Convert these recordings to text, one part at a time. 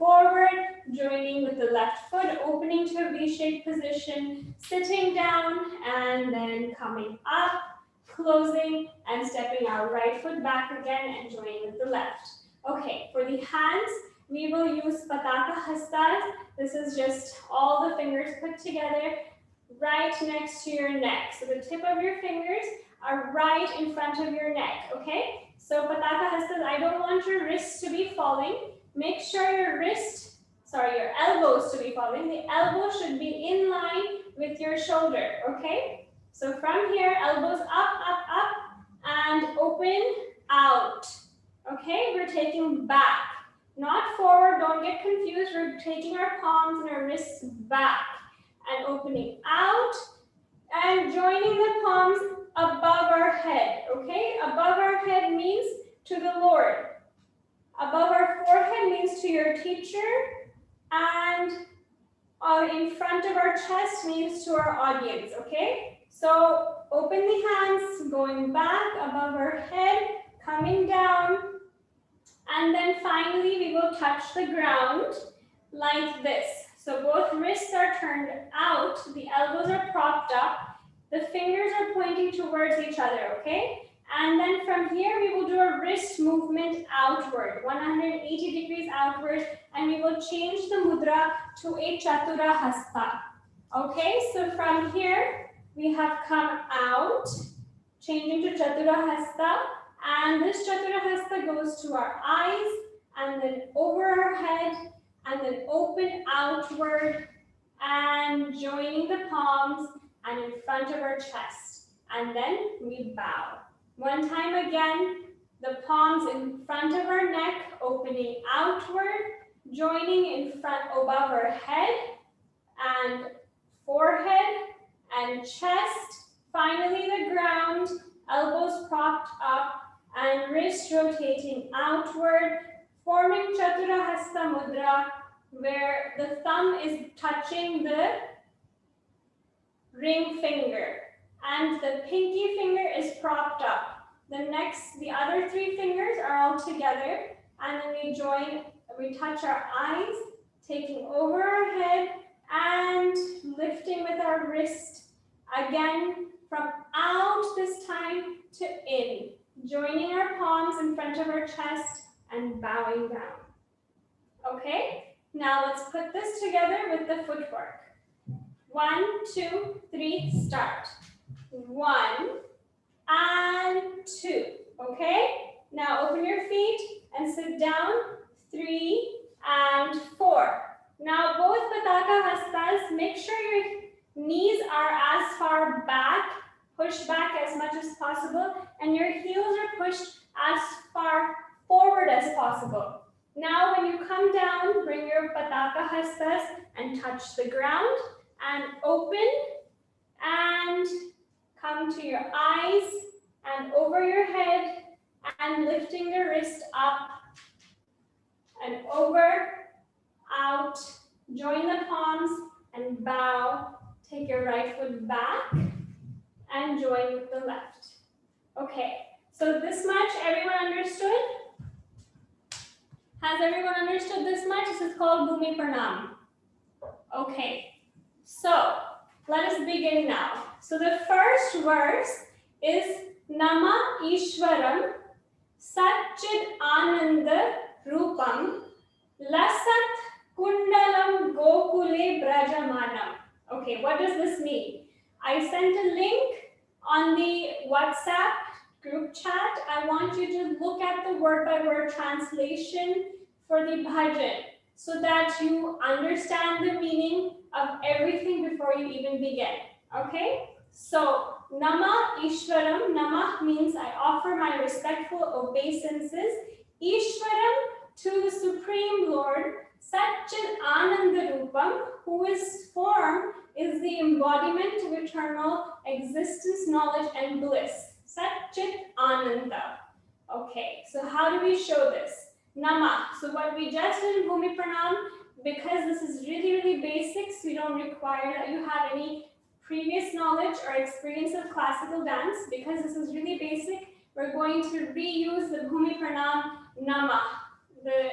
forward, joining with the left foot, opening to a V-shaped position, sitting down, and then coming up, closing, and stepping our right foot back again and joining with the left. Okay, for the hands, we will use Pataka Hastas. This is just all the fingers put together right next to your neck. So the tip of your fingers are right in front of your neck, okay? So Pataka Hastas, I don't want your wrists to be falling. Make sure your elbows to be falling. The elbow should be in line with your shoulder, okay? So from here, elbows up, and open out. Okay, we're taking back, not forward. Don't get confused. We're taking our palms and our wrists back and opening out and joining the palms above our head. Okay, above our head means to the Lord. Above our forehead means to your teacher, and in front of our chest means to our audience. Okay, so open the hands, going back above our head, coming down, and then finally we will touch the ground like this. So both wrists are turned out, the elbows are propped up, the fingers are pointing towards each other, okay? And then from here we will do a wrist movement outward, 180 degrees outward, and we will change the mudra to a Chatura Hasta. Okay, so from here we have come out, changing to Chatura Hasta. And this Chatura Hasta goes to our eyes, and then over our head, and then open outward, and joining the palms, and in front of our chest. And then we bow. One time again, the palms in front of our neck, opening outward, joining in front above our head, and forehead, and chest. Finally, the ground, elbows propped up, and wrist rotating outward, forming Chatura Hasta Mudra, where the thumb is touching the ring finger and the pinky finger is propped up. The other three fingers are all together, and then we touch our eyes, taking over our head and lifting with our wrist again from out this time to in. Joining our palms in front of our chest and bowing down. Okay, now let's put this together with the footwork. 1, 2, 3, start. 1 and 2. Okay, now open your feet and sit down. 3 and 4. Now both Pataka Hastas, make sure your knees are as far back, push back as much as possible, and your heels are pushed as far forward as possible. Now when you come down, bring your Pataka Hastas and touch the ground and open and come to your eyes and over your head and lifting the wrist up and over, out, join the palms and bow. Take your right foot back and join with the left. Okay, so this much everyone understood? Has everyone understood this much? This is called Bhumi Pranam. Okay, so let us begin now. So the first verse is Nama Ishwaram Satchid Ananda Rupam Lasat Kundalam Gokule Brajamanam. Okay, what does this mean? I sent a link on the WhatsApp group chat. I want you to look at the word-by-word translation for the bhajan so that you understand the meaning of everything before you even begin. Okay? So, Nama Ishwaram. Nama means I offer my respectful obeisances. Ishwaram, to the Supreme Lord. Satchid Ananda Rupam, whose form is the embodiment of eternal existence, knowledge, and bliss. Satchid Ananda. Okay, so how do we show this? Nama. So what we just did in Bhumi Pranam, because this is really, really basic, so you don't require that you have any previous knowledge or experience of classical dance. Because this is really basic, we're going to reuse the Bhumi Pranam Nama. The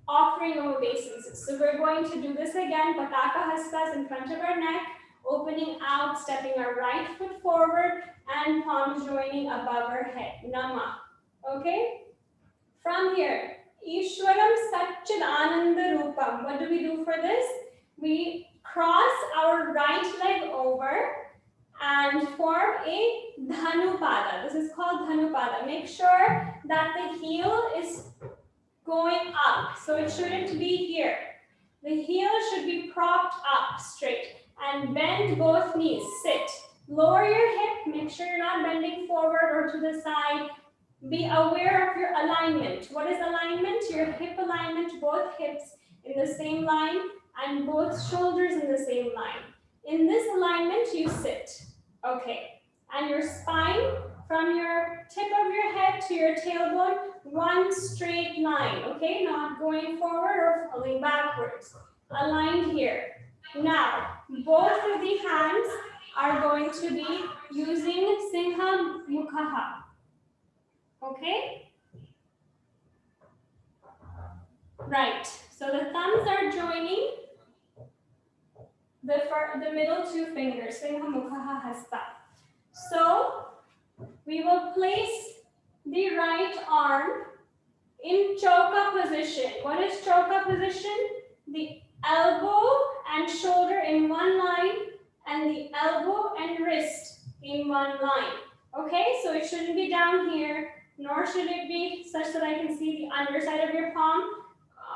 offering of obeisances. So we're going to do this again. Pataka hastas in front of our neck, opening out, stepping our right foot forward, and palms joining above our head. Namah. Okay? From here, Ishwaram Satchid Ananda Rupam. What do we do for this? We cross our right leg over and form a Dhanupada. This is called Dhanupada. Make sure that the heel is going up, so it shouldn't be here. The heel should be propped up straight and bend both knees. Sit. Lower your hip. Make sure you're not bending forward or to the side. Be aware of your alignment. What is alignment? Your hip alignment, both hips in the same line and both shoulders in the same line. In this alignment, you sit. Okay. And your spine from your tip of your head to your tailbone, one straight line. Okay, not going forward or falling backwards. Aligned here. Now, both of the hands are going to be using Singha Mukha. Okay? Right. So the thumbs are joining the middle two fingers, Singha Mukha Hasta. So we will place the right arm in choka position. What is choka position? The elbow and shoulder in one line and the elbow and wrist in one line. Okay, so it shouldn't be down here, nor should it be such that I can see the underside of your palm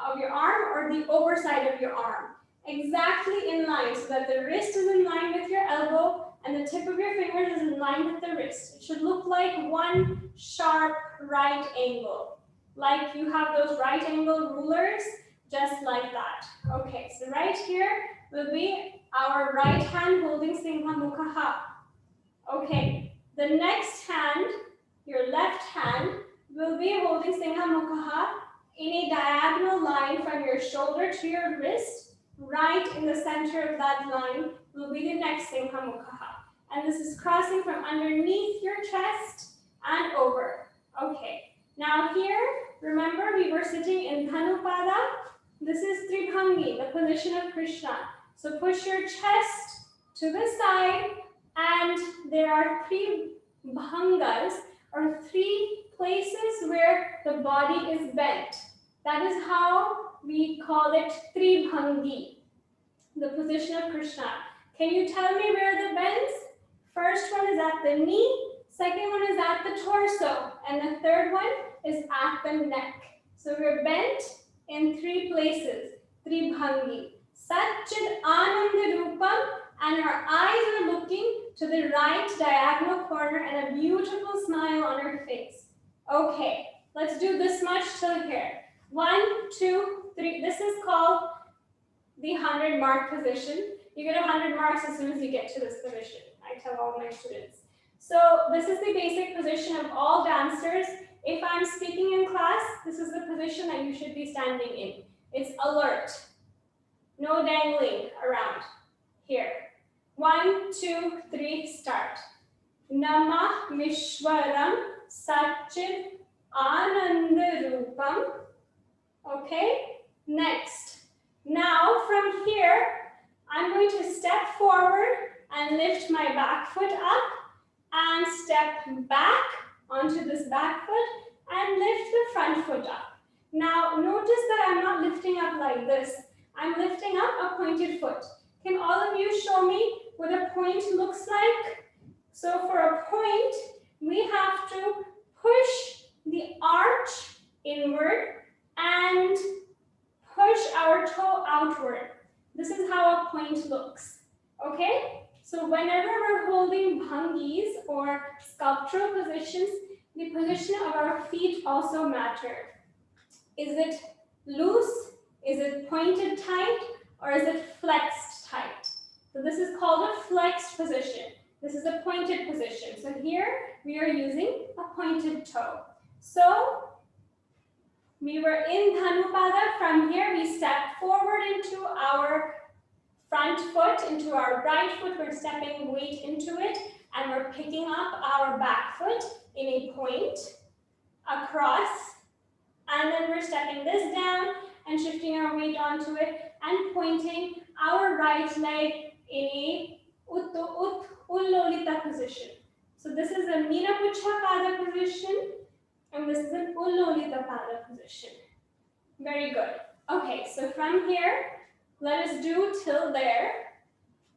of your arm or the overside of your arm. Exactly in line, so that the wrist is in line with your elbow and the tip of your fingers is in line with the wrist. It should look like one sharp right angle. Like you have those right angle rulers, just like that. Okay, so right here will be our right hand holding Singha Mukha. Okay, the next hand, your left hand, will be holding Singha Mukha in a diagonal line from your shoulder to your wrist. Right in the center of that line will be the next Singha Mukha. And this is crossing from underneath your chest and over. Okay, now here, remember we were sitting in Dhanupada. This is Tribhangi, the position of Krishna. So push your chest to the side, and there are three bhangas, or three places where the body is bent. That is how we call it Tribhangi, the position of Krishna. Can you tell me where the bends? First one is at the knee, second one is at the torso, and the third one is at the neck. So we're bent in three places, Tribhangi. Satchid Ananda Rupam, and our eyes are looking to the right diagonal corner and a beautiful smile on our face. Okay, let's do this much till here. 1, 2, 3. This is called the 100 mark position. You get 100 marks as soon as you get to this position. I tell all my students. So this is the basic position of all dancers. If I'm speaking in class, this is the position that you should be standing in. It's alert. No dangling around. Here. 1, 2, 3, start. Namah Vishwaram Satchid Ananda Rupam. Okay, next. Now from here, I'm going to step forward and lift my back foot up and step back onto this back foot and lift the front foot up. Now notice that I'm not lifting up like this. I'm lifting up a pointed foot. Can all of you show me what a point looks like? So for a point, we have to push the arch inward and push our toe outward. This is how a point looks. Okay? So whenever we're holding bhangis or sculptural positions, the position of our feet also matter. Is it loose? Is it pointed tight? Or is it flexed tight? So this is called a flexed position. This is a pointed position. So here we are using a pointed toe. So we were in Dhanupada. From here we step forward into our front foot, into our right foot. We're stepping weight into it, and we're picking up our back foot in a point across, and then we're stepping this down and shifting our weight onto it and pointing our right leg in a ullolita position. So this is a Mirapucha Pada position and this is an Ullolita Pada position. Very good. Okay, so from here, let us do till there.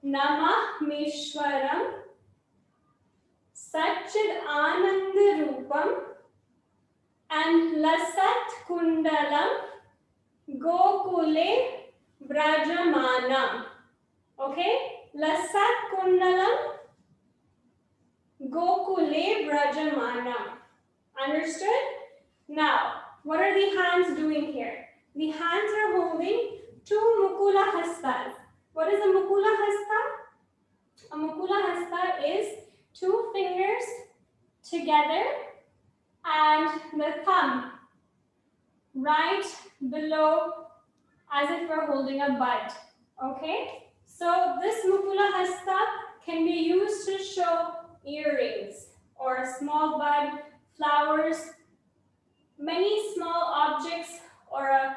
Namah Mishwaram Satchid Anand Rupam and Lasat Kundalam Gokule Brajamanam. Okay? Lasat Kundalam Gokule Brajamanam. Understood? Now, what are the hands doing here? The hands are holding two Mukula Hastas. What is a Mukula Hasta? A Mukula Hasta is two fingers together and the thumb right below as if we're holding a bud. Okay? So this Mukula Hasta can be used to show earrings or a small bud, flowers, many small objects or a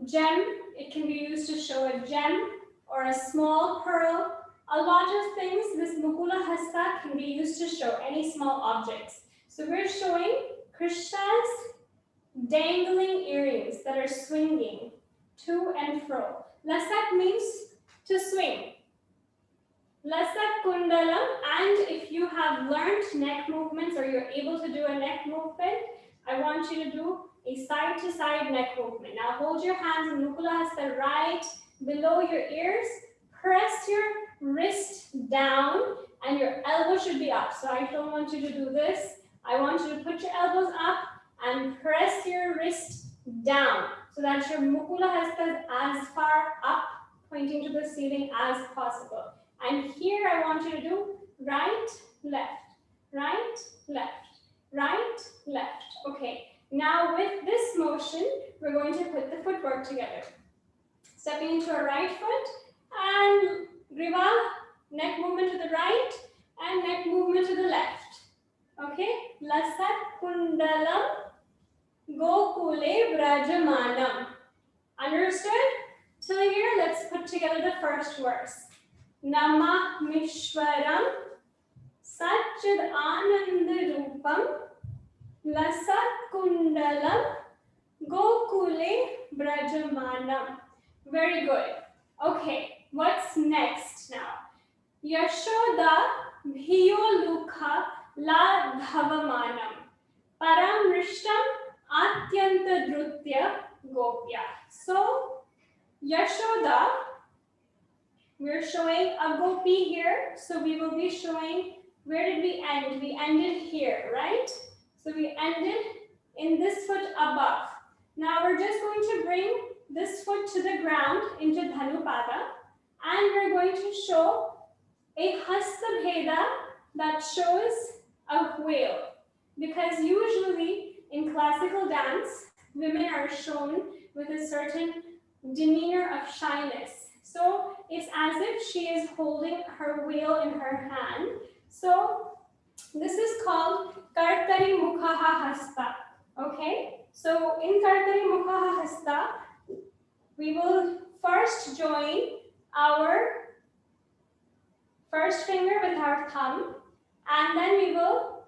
gem. It can be used to show a gem or a small pearl. A lot of things this Mukula Hasta can be used to show any small objects. So we're showing Krishna's dangling earrings that are swinging to and fro. Lasat means to swing. Lasat Kundalam, and if you have learned neck movements or you're able to do a neck movement, I want you to do a side-to-side neck movement. Now hold your hands in Mukula Hasta right below your ears. Press your wrist down and your elbow should be up. So I don't want you to do this. I want you to put your elbows up and press your wrist down so that your Mukula Hasta is as far up, pointing to the ceiling as possible. And here I want you to do right, left, right, left, right, left. Okay, now with this motion, we're going to put the footwork together. Stepping into our right foot and Griva, neck movement to the right and neck movement to the left. Okay, Lasat Kundalam Gokule Brajamanam. Understood? Till here, let's put together the first verse. Namah Mishwaram Satchid Anand Rupam Lasat Kundalam Gokule Brajamanam. Very good. Okay, what's next now? Yashoda Bhiyolukha La Dhavamanam Param Rishtam Atyanta Drutya Gopya. So, Yashoda, we're showing a gopi here. So we will be showing, where did we end? We ended here, right? So we ended in this foot above. Now we're just going to bring this foot to the ground into Dhanupada and we're going to show a Hasta Bheda that shows a whale. Because usually in classical dance, women are shown with a certain demeanor of shyness. So it's as if she is holding her whale in her hand. So this is called Kartari Mukhaha Hasta. Okay? So in Kartari Mukhaha Hasta, we will first join our first finger with our thumb and then we will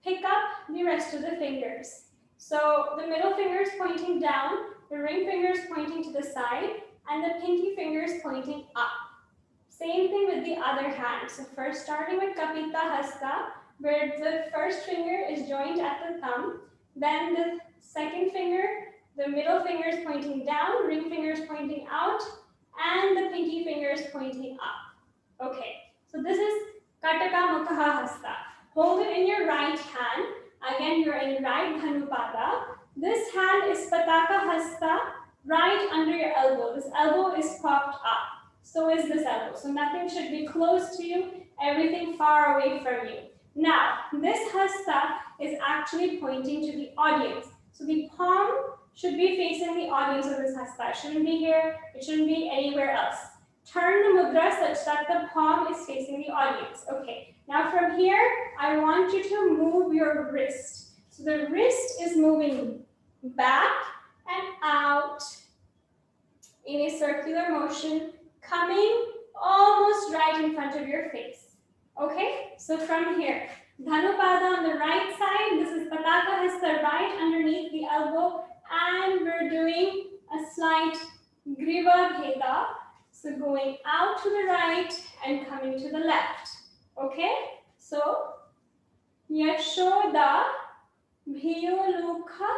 pick up the rest of the fingers. So the middle finger is pointing down, the ring finger is pointing to the side, and the pinky finger is pointing up. Same thing with the other hand. So first starting with Kapita Hasta, where the first finger is joined at the thumb, then the second finger, the middle finger is pointing down, ring finger is pointing out, and the pinky finger is pointing up. Okay, so this is Kataka Mukha Hasta. Hold it in your right hand. Again, you're in right Dhanupada. This hand is Pataka Hasta, right under your elbow. This elbow is popped up. So is this elbow. So nothing should be close to you, everything far away from you. Now, this Hasta is actually pointing to the audience. So the palm should be facing the audience of this Hasta. It shouldn't be here, it shouldn't be anywhere else. Turn the mudra such that the palm is facing the audience. Okay, now from here, I want you to move your wrist. So the wrist is moving back and out in a circular motion, coming almost right in front of your face. Okay, so from here, Dhanupada on the right side, this is Pataka Hasta right underneath the elbow, and we're doing a slight Griva Bheda, so going out to the right and coming to the left. Okay, so Yashoda Bhiyolukha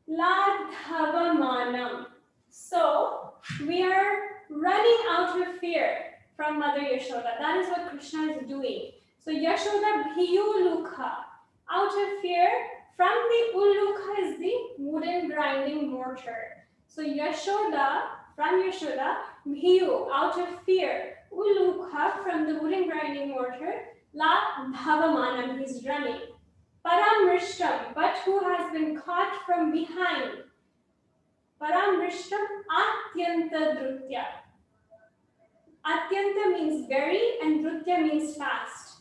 Ladhavamanam. So we are running out of fear from Mother Yashoda. That is what Krishna is doing. So Yashoda Bhiyolukha, out of fear from the Ulukha is the wooden grinding mortar. So Yashoda, from Yashoda, Bhiyu, out of fear, Ulukha from the wooden grinding mortar, La Dhavamanam, he's running. Paramrishtam, but who has been caught from behind. Paramrishtam Atyanta Drutya. Atyanta means very and Drutya means fast.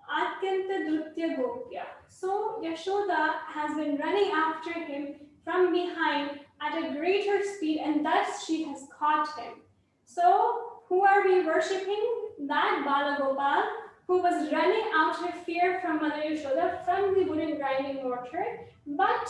Atyanta Drutya Gopya. So Yashoda has been running after him from behind at a greater speed, and thus she has caught him. So who are we worshipping? That Balagopal who was running out of fear from Mother Yashoda from the wooden grinding mortar, but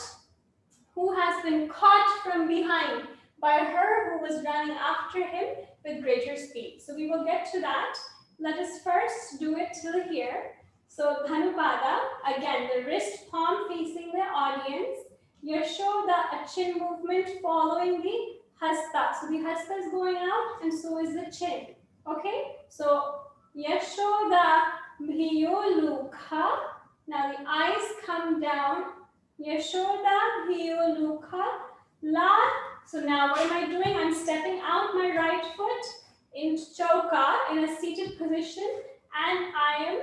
who has been caught from behind by her who was running after him with greater speed. So we will get to that. Let us first do it till here. So Dhanupada, again the wrist palm facing the audience. Yashoda, a chin movement following the hasta. So the hasta is going out and so is the chin. Okay, so Yashoda Bhiyolukha. Now the eyes come down. Yashoda Bhiyolukha La. So now what am I doing? I'm stepping out my right foot in chauka in a seated position, and I am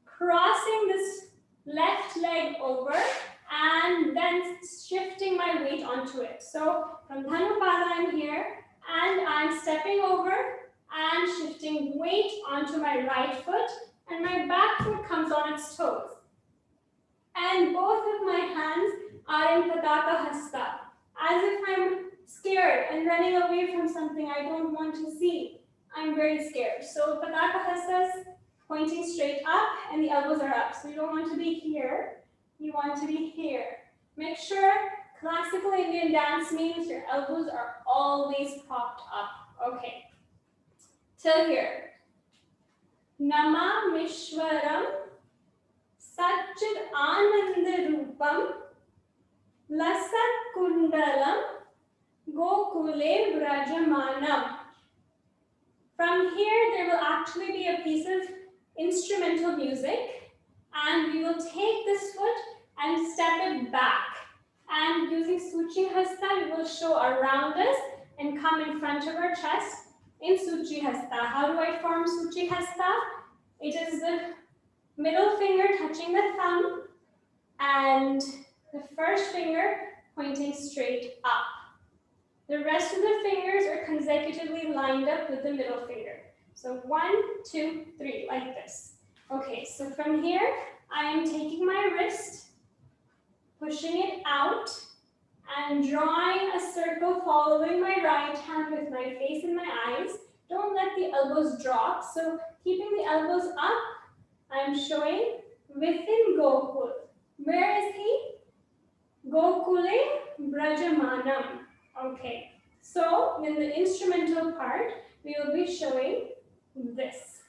crossing this left leg over and then shifting my weight onto it. So from Dhanupada I'm here and I'm stepping over and shifting weight onto my right foot, and my back foot comes on its toes. And both of my hands are in Pataka Hasta, as if I'm scared and running away from something I don't want to see. I'm very scared. So Pataka Hasta is pointing straight up and the elbows are up. So you don't want to be here, you want to be here. Make sure classical Indian dance means your elbows are always propped up. Okay. Till here. Namamishwaram Satchid Ananda Rupam Lasat Kundalam Gokule Brajamanam. From here, there will actually be a piece of instrumental music, and we will take this foot and step it back. And using Suchi Hasta, we will show around us and come in front of our chest in Suchi Hasta. How do I form Suchi Hasta? It is the middle finger touching the thumb and the first finger pointing straight up. The rest of the fingers are consecutively lined up with the middle finger. So 1, 2, 3, like this. Okay, so from here, I am taking my wrist, pushing it out, and drawing a circle following my right hand with my face and my eyes. Don't let the elbows drop. So keeping the elbows up, I'm showing within Gokul. Where is he? Gokule Brajamanam. Okay, so in the instrumental part, we will be showing this.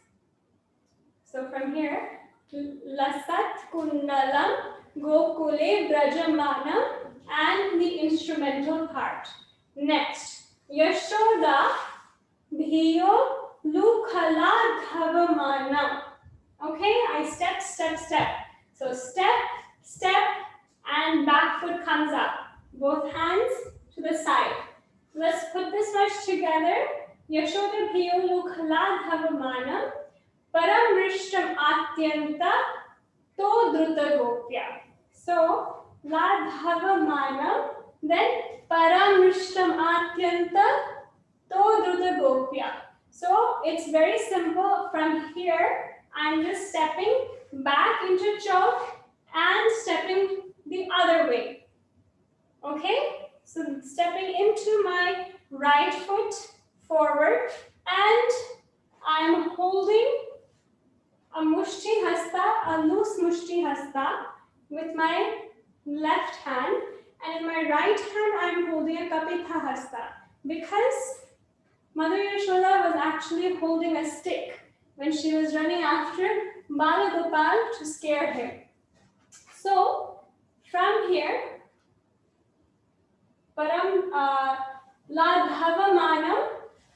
So from here, Lasat Kundalam Gokule Brajamanam, and the instrumental part. Next, Yashoda Bhiyo Lukhala Dhavamanam. Okay, I step, step, step. So step, step, and back foot comes up. Both hands to the side. Let's put this much together. Yashoda Bhiyo Lukhala Dhavamanam Paramrishtam Atyanta To Druta Gopya. So La Dhavamanam, then Paramrishtam Atyanta To Druta Gopya. So it's very simple. From here, I'm just stepping back into chok and stepping the other way. Okay? So stepping into my right foot forward, and I'm holding a mushti hasta, a loose mushti hasta with my left hand, and in my right hand I'm holding a kapitha hasta because Mother Yashoda was actually holding a stick when she was running after Bala Gopal to scare him. So from here, Param Ladhavamanam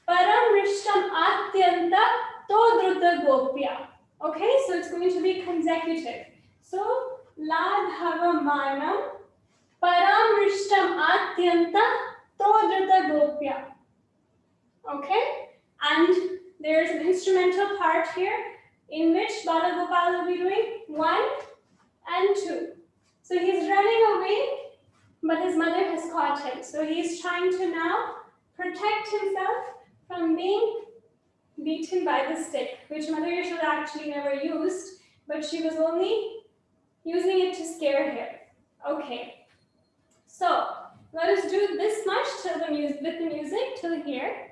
Param Rishtam Atyanta Todruta Gopya. Okay, so it's going to be consecutive. So Ladhavamanam Param Rishtam Atyanta Todruta Gopya. Okay, and there's an instrumental part here in which Bala Gopal will be doing 1 and 2. So he's running away, but his mother has caught him. So he's trying to now protect himself from being beaten by the stick, which Mother Yashoda actually never used, but she was only using it to scare him. Okay, so let us do this much till the with the music till here.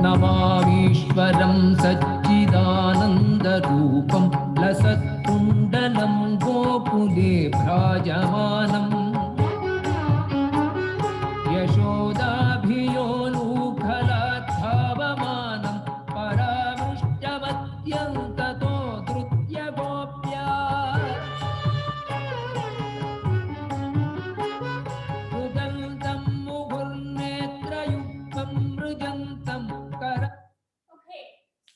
नमामीश्वरं सच्चिदानन्दरूपं लसत्कुण्डलं गोकुले भ्राजमानम् यशोदाभियोलूखलाद्धावमानं परामृष्टमत्यन्ततो धृत्य Gopya रुदन्तं मुहुर्नेत्रयुक्तं मृजन्तं कर. Okay,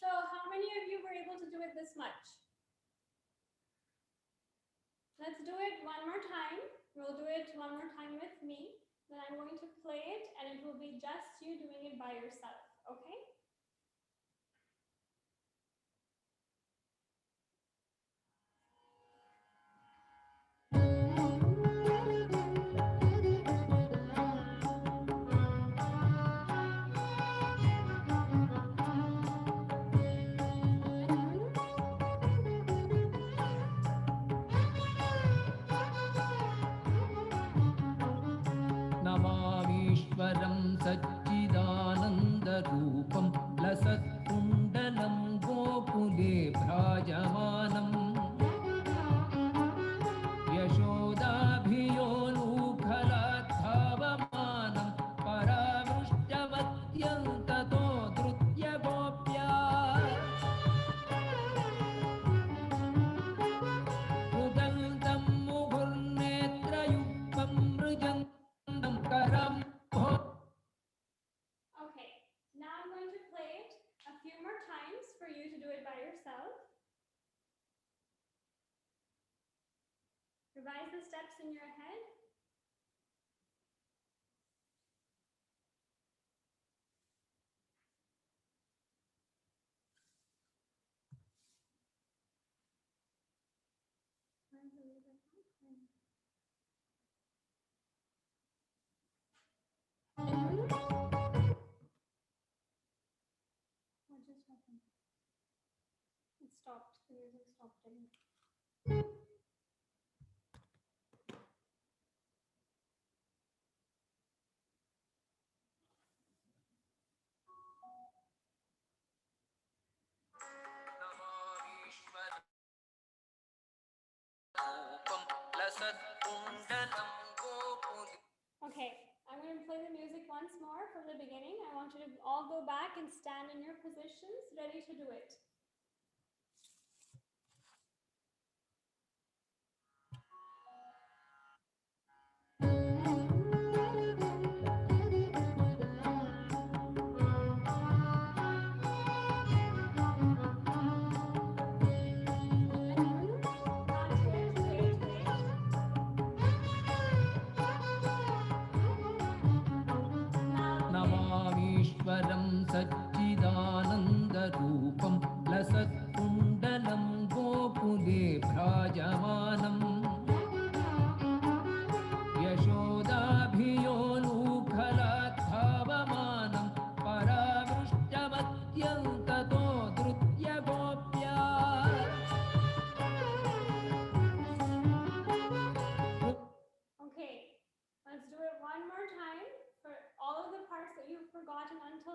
so how many of you were able to do it this much? Let's do it one more time. We'll do it one more time with me. Then I'm going to play it and it will be just you doing it by yourself, okay? नमामीश्वरं सच्चिदानन्दरूपं लसत्कुण्डलं गोकुले भ्राजमानम् यशोदाभियोलूखलाद्धावमानं परामृष्टमत्यन्ततो धृत्य Gopya रुदन्तं मुहुर्नेत्रयुक्तं मृजन्तं करं. Okay, now I'm going to play it a few more times for you to do it by yourself. Revise the steps in your head. What just happened? It stopped. The music stopped again. Okay, I'm going to play the music once more from the beginning. I want you to all go back and stand in your positions, ready to do it.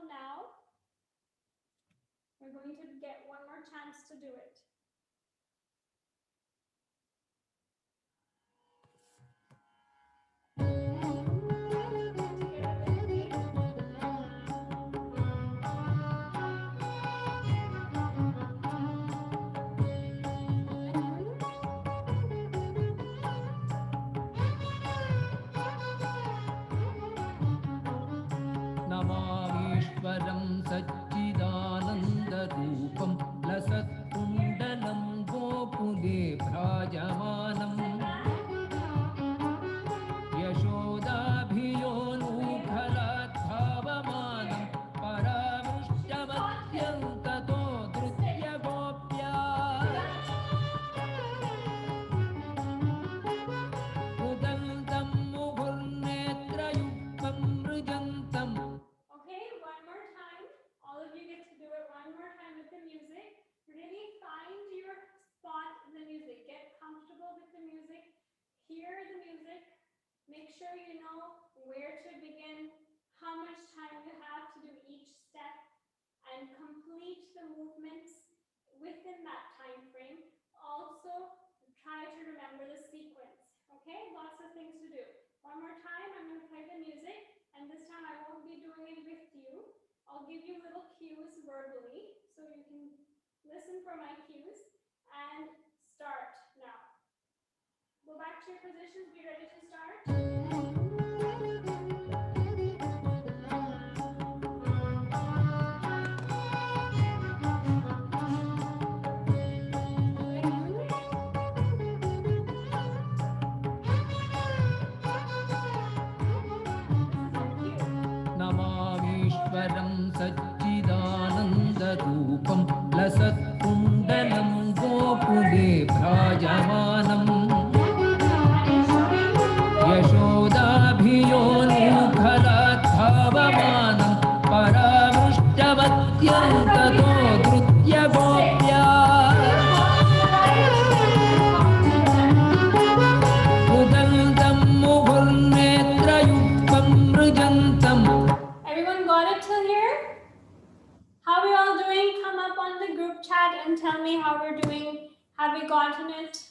now. We're going to get one more chance to do it. नमामीश्वरं सच्चिदानन्दरूपं लसत्कुण्डलं गोकुले भ्राजमानम् यशोदाभियोनूफलात् भावमानं परामृष्टमत्यन्ततो धृत्य Gopya उदन्तं मुहुर्नेत्रयुक्तं मृजन्तम्. Okay, one more time. All of you get to do it one more time with the music. Really find your spot in the music. Get comfortable with the music. Hear the music. Make sure you know where to begin, how much time you have to do each step, and complete the movements within that time frame. Also, try to remember the sequence. Okay, lots of things to do. One more time, I'm going to play the music, and this time I won't be doing it with you. I'll give you little cues verbally, so you can listen for my cues, and start now. Go back to your positions, be ready to start. नमामीश्वरं सच्चिदानन्दरूपं लसत्कुण्डलं गोकुले भ्राजमानम् यशोदाभियोनूफलात् भावमानं परामृष्टमत्यन्ततो धृत्य Gopya उदन्तं मुहुर्नेत्रयुक्तं मृजन्तम्. Everyone got it till here? How are we all doing? Come up on the group chat and tell me how we're doing. Have we gotten it?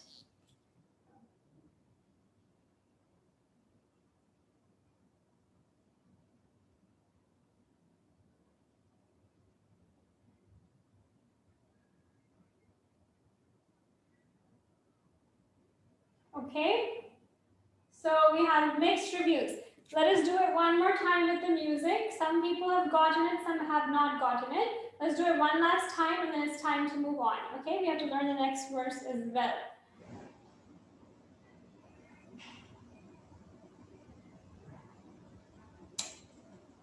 Okay, so we have mixed reviews. Let us do it one more time with the music. Some people have gotten it, some have not gotten it. Let's do it one last time and then it's time to move on. Okay, we have to learn the next verse as well.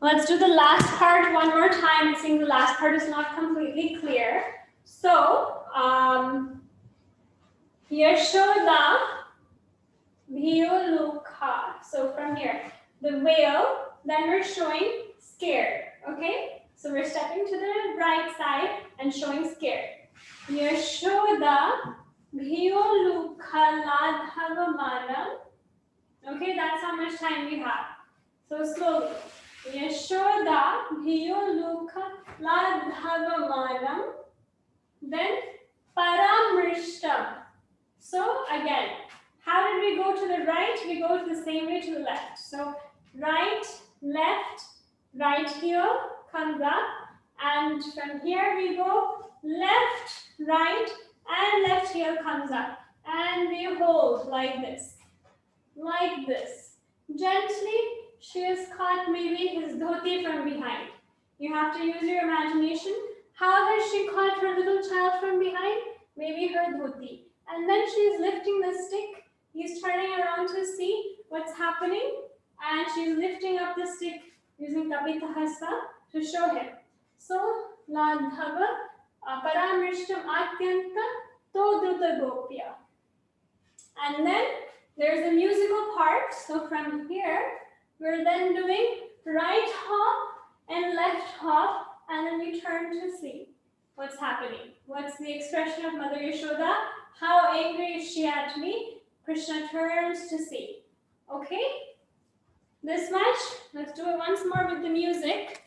Let's do the last part one more time. It seems the last part is not completely clear. So, Yashoda Bhiolukha. So from here, the whale, then we're showing scared. Okay? So we're stepping to the right side and showing scared. Yashoda Bhiolukha Ladhavamana. Okay, that's how much time we have. So slowly. Yashoda Bhiolukha Ladhavamanam. Then Paramrishtam. So again, how did we go to the right? We go to the same way to the left. So right, left, right heel comes up. And from here we go left, right, and left heel comes up. And we hold like this. Like this. Gently, she has caught maybe his dhoti from behind. You have to use your imagination. How has she caught her little child from behind? Maybe her dhoti. And then she is lifting the stick. He's turning around to see what's happening. And she's lifting up the stick using Kapita Hasta to show him. So, Ladhava Paramrishtam Atyanta Todruta Gopya. And then there's a musical part. So from here, we're then doing right hop and left hop, and then we turn to see what's happening. What's the expression of Mother Yashoda? How angry is she at me? Krishna turns to see. Okay? This much. Let's do it once more with the music.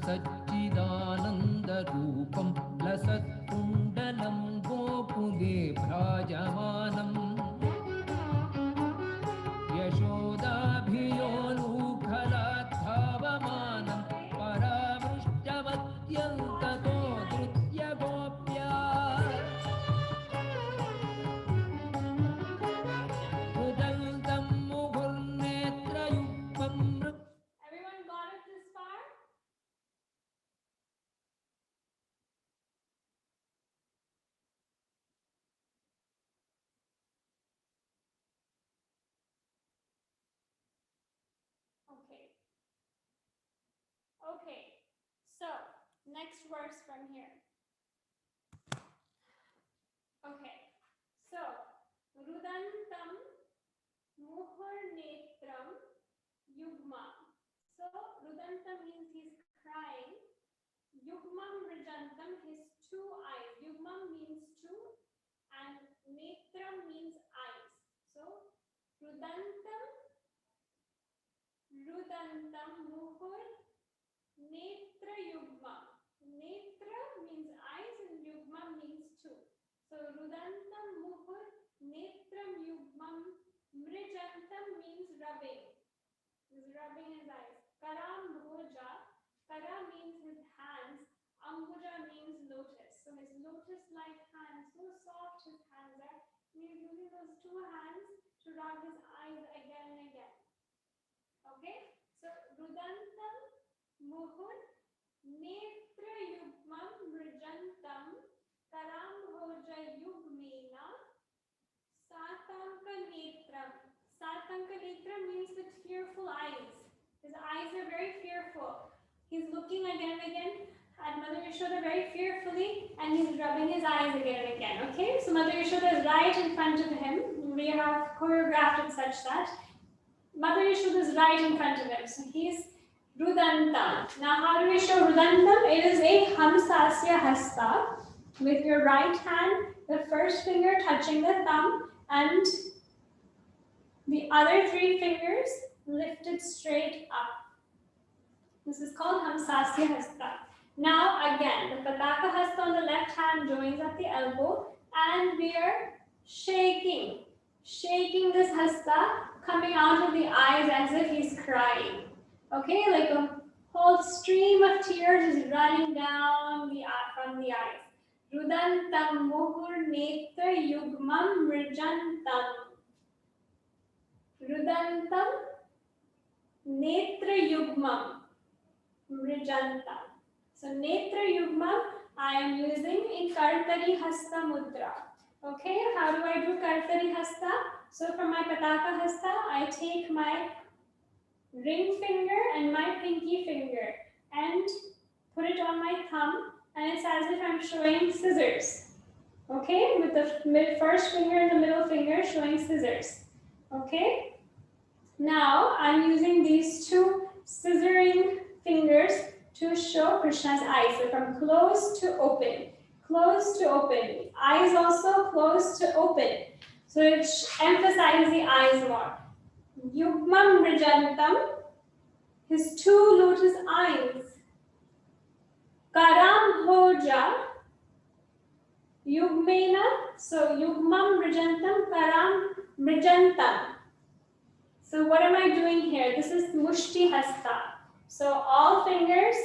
सच्चिदानन्दरूपं लसत्कुण्डलं गोकुले भ्राजमानम् यशोदाभियोलूखलाद्धावमानं परामृष्टमत्यन्ततो धृत्य Gopya रुदन्तं मुहुर्नेत्रयुक्तं Everyone got it this far? Okay. Okay. So, next verse from here. Okay. So, Rudantam Muhurnetram Yugmam. So, Rudantam means he's crying. Yugmam Rijantam, his two eyes. Yugmam means two and Netram means eyes. So, Rudantam Muhur Netra Yugmam. Netra means eyes and Yugmam means two. So Rudantam Muhur Netram Yugmam Mrijantam means rubbing. He's rubbing his eyes. Karam Bhoja. Kara means his hands. Ambuja means lotus. So his lotus-like hands, so soft his hands are. He's using those two hands to rub his eyes again and again. Okay? So Rudantam Muhur Netra Yugmam Mrijantam Karam Bhoja Yugmena Satanka Netram. Satanka Netram means with fearful eyes. His eyes are very fearful. He's looking again and again at Mother Yashoda very fearfully and he's rubbing his eyes again and again. Okay, so Mother Yashoda is right in front of him. We have choreographed it such that Mother Yashoda is right in front of him. So he's Rudantam. Now how do we show Rudantam? It is a Hamsasya Hasta with your right hand, the first finger touching the thumb and the other three fingers lifted straight up. This is called Hamsasya Hasta. Now again, the Pataka Hasta on the left hand joins at the elbow and we are shaking this Hasta coming out of the eyes as if he's crying. Okay, like a whole stream of tears is running down from the eyes. Rudantam Muhur Netra Yugmam Mrijantam. Rudantam Netra Yugmam Mrijantam. So Netra Yugmam, I am using in Kartari Hasta Mudra. Okay, how do I do Kartari Hasta? So from my Pataka Hasta, I take my ring finger and my pinky finger and put it on my thumb and it's as if I'm showing scissors. Okay, with the first finger and the middle finger showing scissors. Okay, now I'm using these two scissoring fingers to show Krishna's eyes. So from closed to open, closed to open. Eyes also closed to open. So it emphasizes the eyes more. Yugmam Mrijantam, his two lotus eyes. Karam Bhoja Yugmena. So Yugmam Mrijantam Karam Mrijantam. So what am I doing here? This is Mushti Hasta. So all fingers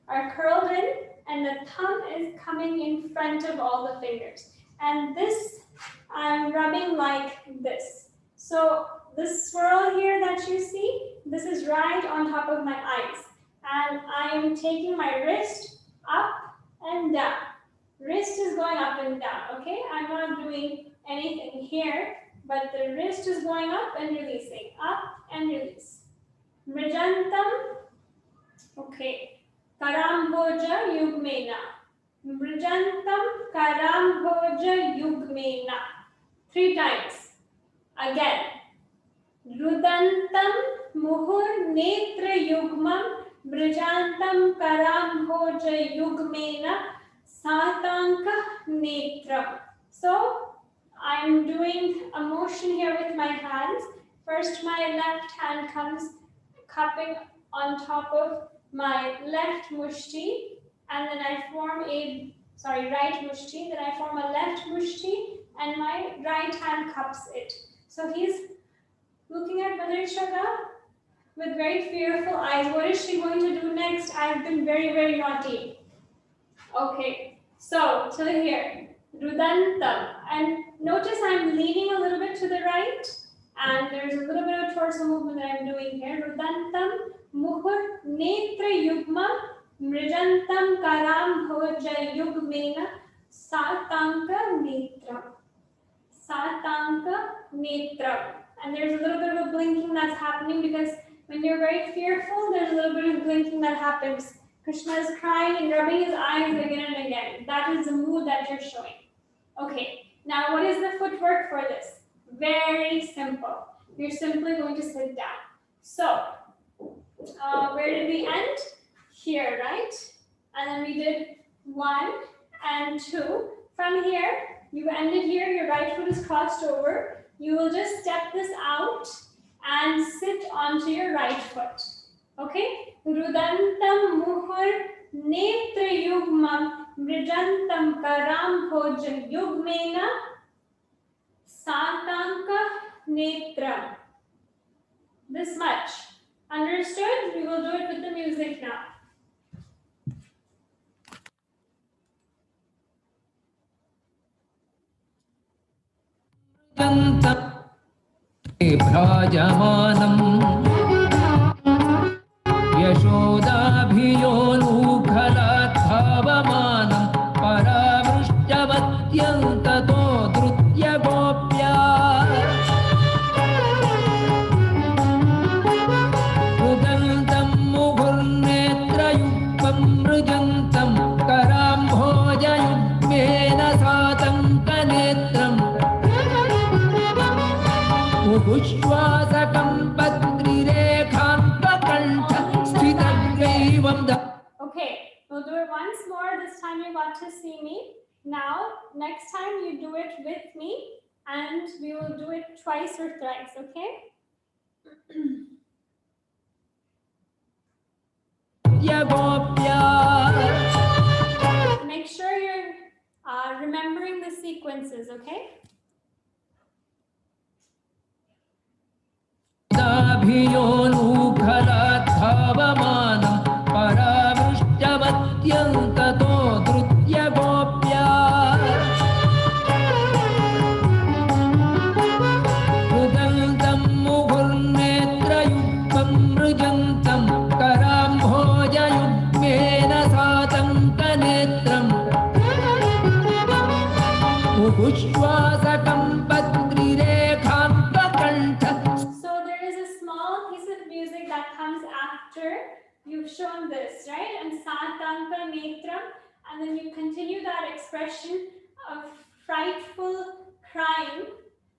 are curled in and the thumb is coming in front of all the fingers. And this I'm rubbing like this. So this swirl here that you see, this is right on top of my eyes. And I am taking my wrist up and down. Wrist is going up and down, okay? I'm not doing anything here, but the wrist is going up and releasing, up and release. Mrijantam, okay. Karam Bhoja Yugmena. Mrijantam Karam Bhoja Yugmena. 3 times. Again. Rudantam Muhur Netra Yugmam Mrijantam Karam Bhoja Yugmena Satanka Netram. So I'm doing a motion here with my hands. First my left hand comes cupping on top of my left mushti, and then I form a, right mushti, then I form a left mushti, and my right hand cups it. So he's looking at Mother Shraddha with very fearful eyes. What is she going to do next? I've been very, very naughty. Okay, so till here, Rudantam. And notice I'm leaning a little bit to the right, and there's a little bit of torso movement that I'm doing here. Rudantam, Muhur, Netra Yugma, Mrijantam Karam Bhoja Yugmena, Satanka Netra. Satanka Netra. And there's a little bit of a blinking that's happening because when you're very fearful, there's a little bit of blinking that happens. Krishna is crying and rubbing his eyes again and again. That is the mood that you're showing. Okay, now what is the footwork for this? Very simple. You're simply going to sit down. So, where did we end? Here, right? And then we did 1 and 2. From here, you ended here, your right foot is crossed over. You will just step this out and sit onto your right foot. Okay? Rudantam muhur netra yugmam mrijantam karam bhoja yugmena satanka netra. This much. Understood? We will do it with the music now. भ्राजमानम् यशोदाभियो नूखलाद्धावमानं परावृष्टवत्यन्ततो धृत्य Gopya रुदन्तं मुहुर्नेत्रयुक्तं मृजन्तं कराम्भोजयुग्मेन सातङ्कनेत्रम् Okay, we'll do it once more. This time you got to see me. Now, next time you do it with me, and we will do it twice or thrice, okay? Make sure you're remembering the sequences, okay? भियो नूखलाद्धावमानं परावृष्टवत्यन्ततो धृत्य Gopya रुदन्तं मुहुर्नेत्रयुक्तं मृजन्तं कराम्भोजयुग्मेन सातङ्कनेत्रम् मुहुश्वासकं पत्रिरेखान्तकण्ठ. You've shown this, right? And Satanka Netram, and then you continue that expression of frightful crying,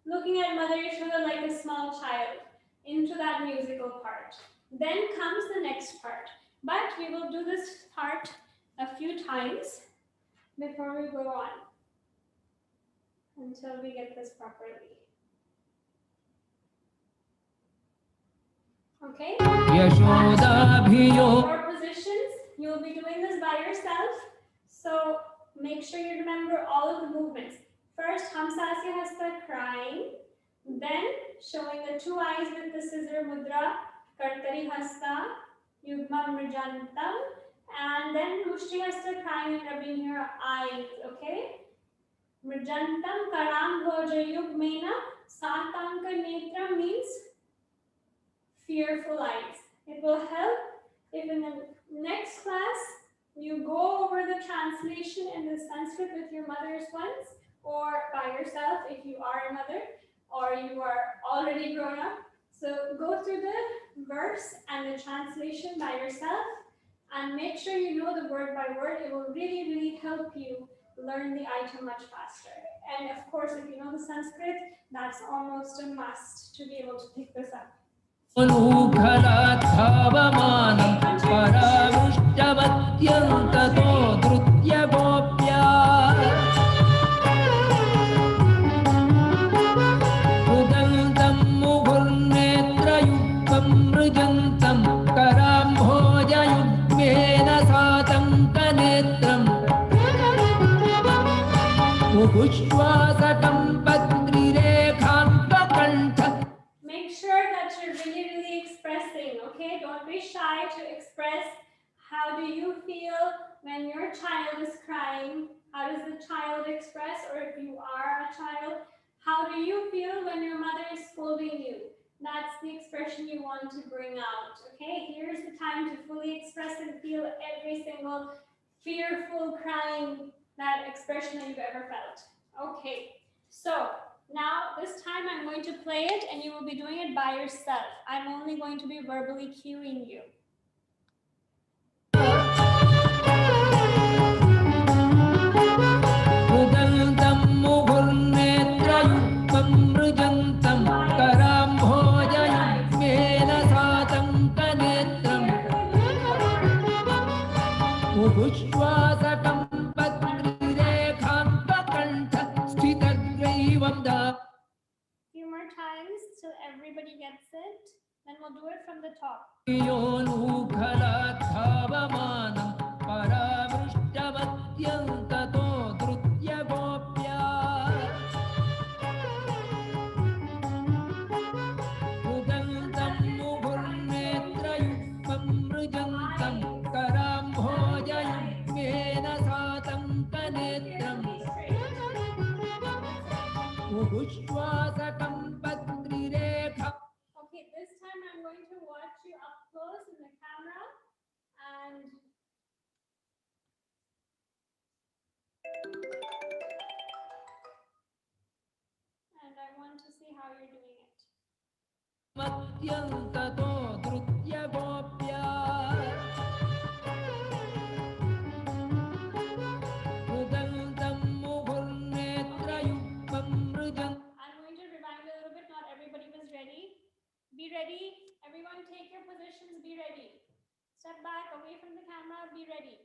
looking at Mother Yashoda like a small child, into that musical part. Then comes the next part. But we will do this part a few times before we go on, until we get this properly. Okay? For positions, you'll be doing this by yourself. So make sure you remember all of the movements. First, Hamsasya Hasta crying. Then showing the 2 eyes with the scissor mudra, Kartari Hasta, Yugma Mrijantam. And then Mushti Hasta crying and rubbing your eyes. Okay? Mrijantam Karam Bhoja Yugmena. Satanka Netra means fearful eyes. It will help if in the next class you go over the translation in the Sanskrit with your mother's ones, or by yourself if you are a mother or you are already grown up. So go through the verse and the translation by yourself and make sure you know the word by word. It will really, really help you learn the item much faster. And of course, if you know the Sanskrit, that's almost a must to be able to pick this up. नूखलाद्धावमानं परावृष्टवत्यन्ततो धृत्य Gopya रुदन्तं मुहुर्नेत्रयुक्तं मृजन्तं कराम्भोजयुग्मेन मुहुश्वासकं पत्रिरेखाङ्ककण्ठ. Make sure that you're really expressing, okay? Don't be shy to express how do you feel when your child is crying. How does the child express, or if you are a child, how do you feel when your mother is scolding you? That's the expression you want to bring out, okay? Here's the time to fully express and feel every single fearful crying, that expression that you've ever felt. Okay, so now this time I'm going to play it and you will be doing it by yourself. I'm only going to be verbally cueing you. रुदन्तं मुहुर्नेत्रयुक्तं मृजन्तं कराम्भोजयुग्मेन सातं कनेत्रम् मुहुश्वासकं पत्रिरेखाङ्ककण्ठ स्थितग्रैवं दा. Few more times till everybody gets it. Then we'll do it from the top. योऽनुखलात् भावमानं परामृष्टमत्यन्ततो धृत्य Gopya. रुदन्तं मुहुर्नेत्रयुक्तं मृजन्तं कराम्भोजयुग्मेन सातं कनेत्रम् मुहुश्वासकं पत्रिरेखा. Okay, this time I'm going to watch you up close in the camera and I want to see how you're doing it. मत्यन्ततो धृत्य Gopya. रुदन्तं मुहुर्नेत्रयुक्तं मृजन्तं. I'm going to rewind a little bit. Not everybody was ready. Be ready. Everyone take your positions. Be ready. Step back away from the camera. Be ready.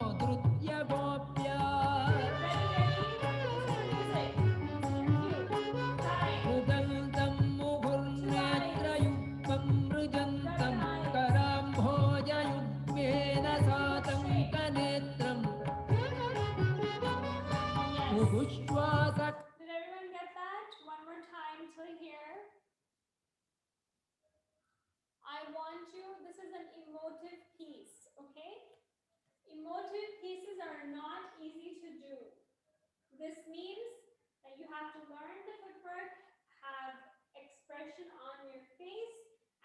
धृत्य Gopya. रुदन्तं मुहुर्नेत्रयुक्तं मृजन्तं कराम्भोजयुग्मेन सातं कनेत्रम् मुहुश्वासकं. Did everyone get that? One more time till here. I want you, this is an emotive piece, okay? Emotive pieces are not easy to do. This means that you have to learn the footwork, have expression on your face,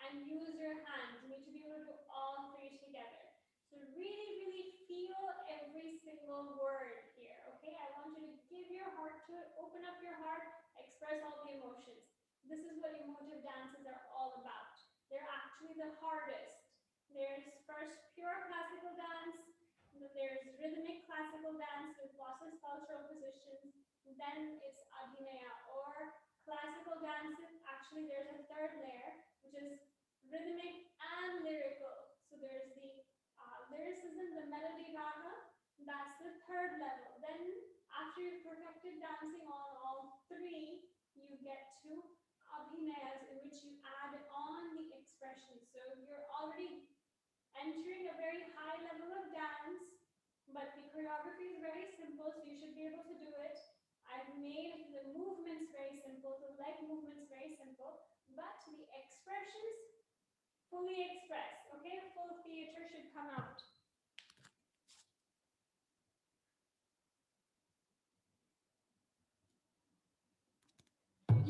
and use your hands. You need to be able to do all three together. So really feel every single word here, okay? I want you to give your heart to it, open up your heart, express all the emotions. This is what emotive dances are all about. They're actually the hardest. There's first pure classical dance, there's rhythmic classical dance with lots of cultural positions, then it's abhinaya or classical dances. Actually, there's a third layer, which is rhythmic and lyrical. So there's the lyricism, the melody raga, that's the third level. Then after you've perfected dancing on all three, you get to abhinayas, in which you add on the expression. So you're already entering a very high level of dance, but the choreography is very simple, so you should be able to do it. I've made the movements very simple, the leg movements very simple, but the expressions fully expressed, okay? Full theater should come out.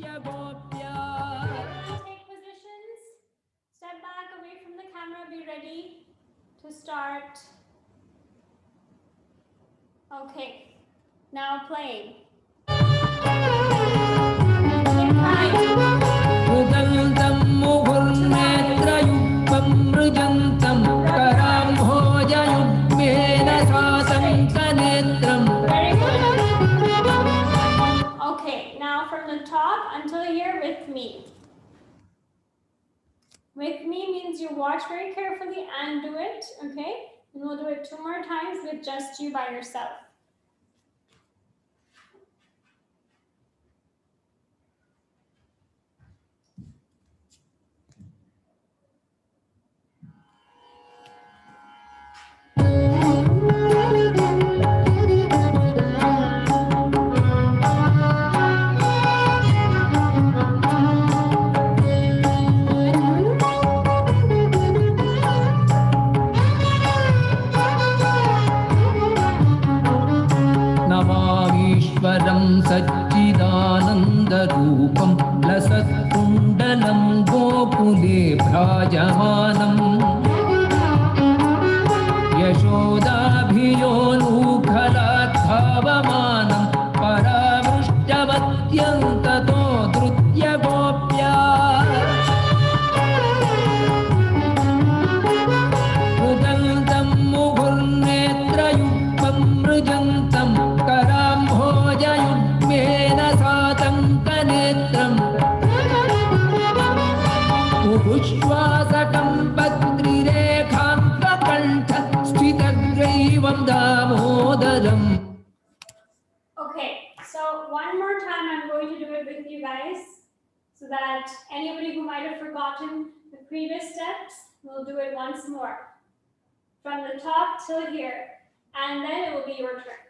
Everyone take positions. Step back away from the camera. Be ready to start. Okay, now playing. रुदन्तं मुहुर्नेत्रयुक्तं मृजन्तं कराम्भोजयुग्मेन सातं कनेत्रम्. Okay, now from the top until here with me. With me means you watch very carefully and do it, okay? And we'll do it 2 more times with just you by yourself. यशोदाभियोनूखलाद्धावमानं परामृष्टमत्यन्ततो धृत्य Gopya रुदन्तं मुहुर्नेत्रयुग्मं मृजन्तं कराम्भोजयुग्मेन सातङ्कनेत्रम् उपुश्वासकं पत्रिरेखां प्रकण्ठ स्थितग्रैवं दामोदरम्. Okay, so one more time I'm going to do it with you guys so that anybody who might have forgotten the previous steps will do it once more. From the top till here, and then it will be your turn.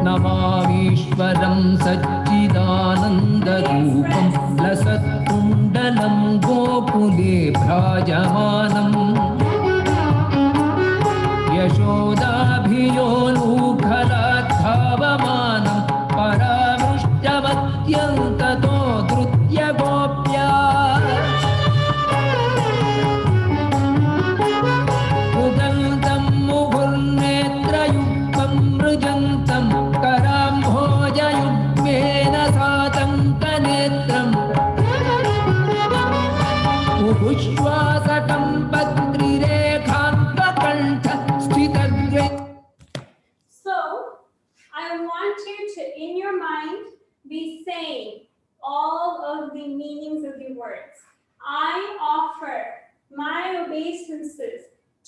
नमामीश्वरं सच्चिदानन्दरूपं लसत्कुण्डलं गोकुले भ्राजमानम् यशोदाभियोनूखलाद्धावमानं परामृष्टमत्यन्ततो धृत्य Gopya रुदन्तं मुहुर्नेत्रयुग्मं मृजन्तं कराम्भोजयुग्मेन सातङ्कनेत्रम् उपुश्वासकं पत्रिरेखां प्रकण्ठ स्थितग्रे. So, I want you to, in your mind, be saying all of the meanings of the words. I offer my obeisances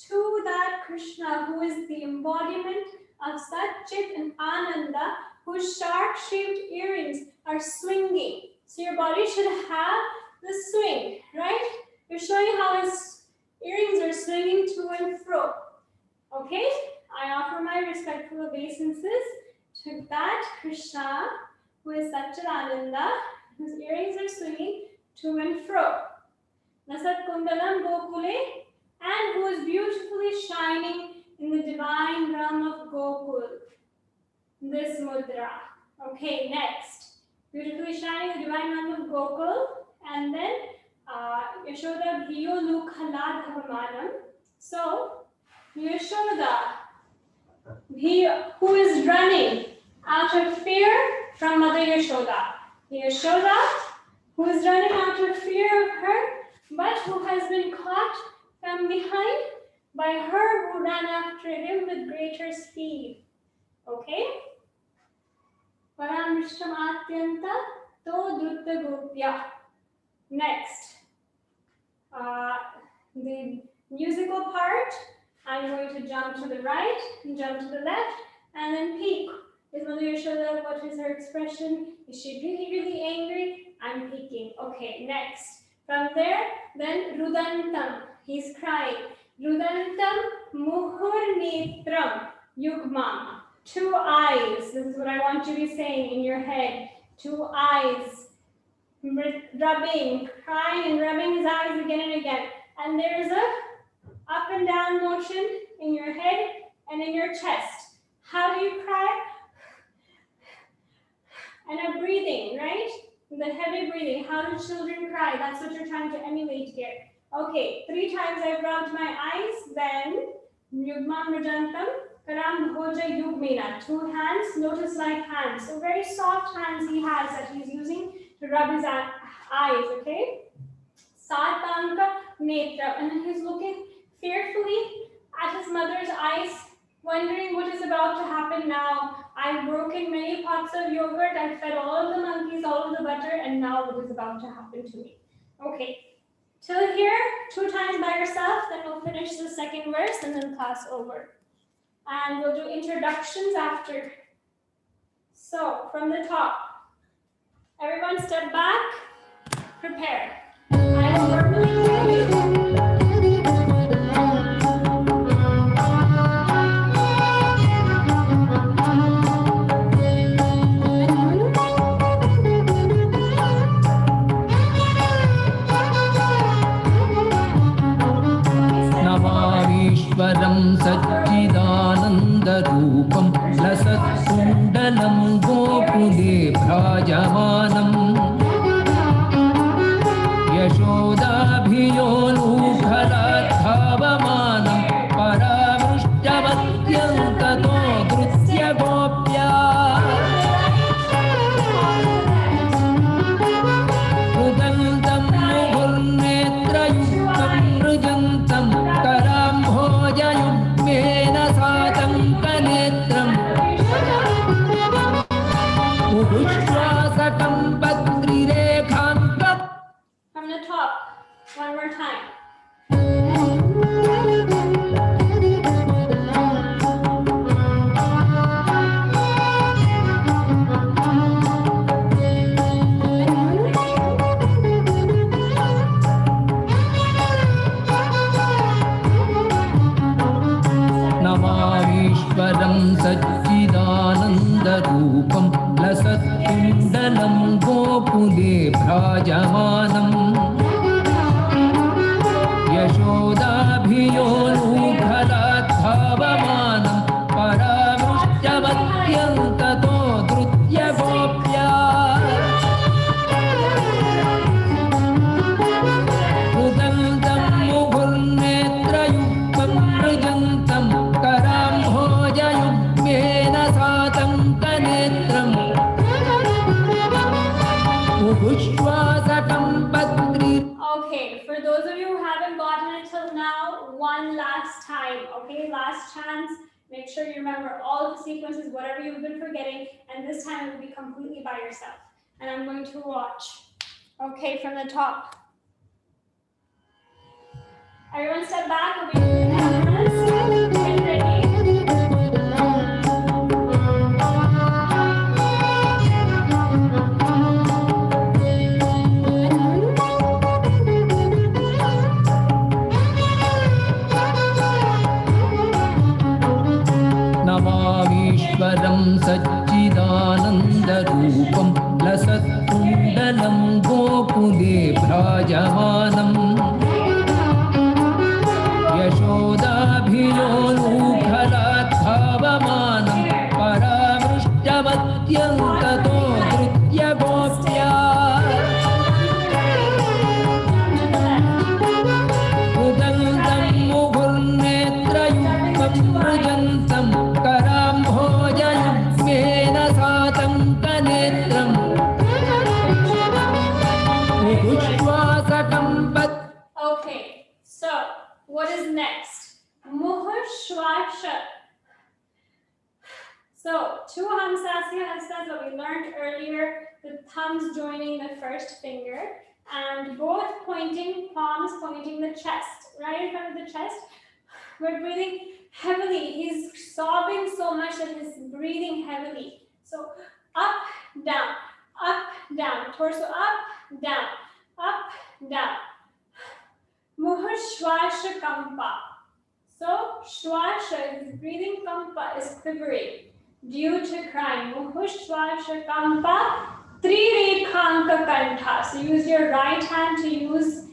to that Krishna who is the embodiment of Satchit and Ananda, whose shark-shaped earrings are swinging. So your body should have the swing, right? You're showing how his earrings are swinging to and fro. Okay? I offer my respectful obeisances to that Krishna who is Satchidananda, whose earrings are swinging to and fro. Nasat Kundalam Gokule, and who is beautifully shining in the divine realm of Gokul. This mudra. Okay, next. Beautifully shining in the divine realm of Gokul, and then Yashoda Bhiyo Lukhaladhavamanam. So, Yashoda, who is running out of fear from Mother Yashoda. Yashoda, who is running out of fear of her, but who has been caught from behind by her who ran after him with greater speed. Okay? Paramrishtam Atyanta To Drutta Gopya. Next. The musical part, I'm going to jump to the right and jump to the left and then peek. Is Mother Yashoda, what is her expression? Is she really, really angry? I'm peeking. Okay, next. From there, then Rudantam, he's crying. Rudantam Muhur Netram Yugmam. 2 eyes. This is what I want you to be saying in your head. 2 eyes. Rubbing, crying and rubbing his eyes again and again. And there's a up and down motion in your head and in your chest. How do you cry? And a breathing, right? The heavy breathing. How do children cry? That's what you're trying to emulate here. Okay, 3 times I've rubbed my eyes, then Yugmam Rajantam, Karam Bhoja Yugmena. 2 hands, lotus-like hands. So very soft hands he has that he's using to rub his eyes, okay? Satanka Netra, and then he's looking fearfully at his mother's eyes, wondering what is about to happen now. I've broken many pots of yogurt, I've fed all of the monkeys, all of the butter, and now what is about to happen to me? Okay, till here, 2 times by yourself, then we'll finish the second verse and then class over. And we'll do introductions after. So, from the top, everyone step back, prepare. I will verbally tell you. नमामीश्वरं सच्चिदानन्दरूपं लसत्कुण्डलं कुण्डलं गोकुले भ्राजमानम् यशोदाभियोलूखलात् धावमानं परामृष्टमत्यन्ततो धृत्य Gopya रुदन्तं मुहुर्नेत्रयुक्तं मृजन्तं कराम्भोजयुग्मेन सातङ्कनेत्रम् उभुश्वासकं पत्रिरेखान्तम्. From the top, one more time. नमामीश्वरं सच्चिदानन्दरूपं लसत्कुण्डलं गोकुले भ्राजमानम् यशोदाभियोलूखलात् धावमानं परामृष्टमत्यन्ततो धृत्य Gopya रुदन्तं मुहुर्नेत्रयुक्तं मृजन्तं कराम्भोजयुग्मेन सातङ्कनेत्रम् उभुश्वासकं पत्रि. Okay, for those of you who haven't gotten it till now, one last time, okay? Last chance. Make sure you remember all the sequences, whatever you've been forgetting, and this time it will be completely by yourself. And I'm going to watch. Okay, from the top. Everyone step back, we'll be doing the cameras. Get ready. नमामीश्वरं सच्चिदानन्दरूपं लसत्कुण्डलं गोकुले भ्राजमानम् यशोदाभियोलूखलात् धावमानं परामृष्टमत्यन्ततो धृत्य Gopya रुदन्तं मुहुर्नेत्रयुक्तं मृजन्तं कराम्भोजयुग्मेन सातङ्कनेत्रम् उभुश्वासकं पत्. Okay, so what is next? Muhushwasha. So, two Hamsasya Hastas that we learned earlier, the thumbs joining the first finger, and both pointing, palms pointing the chest, right in front of the chest. We're breathing heavily. He's sobbing so much that he's breathing heavily. So, up, down, torso up, down, Muhushwasha Kampa. So, Shwasha, his breathing kampa is quivering due to crying. Muhushwasha Kampa, Trirekhanka Kantha. So, use your right hand to use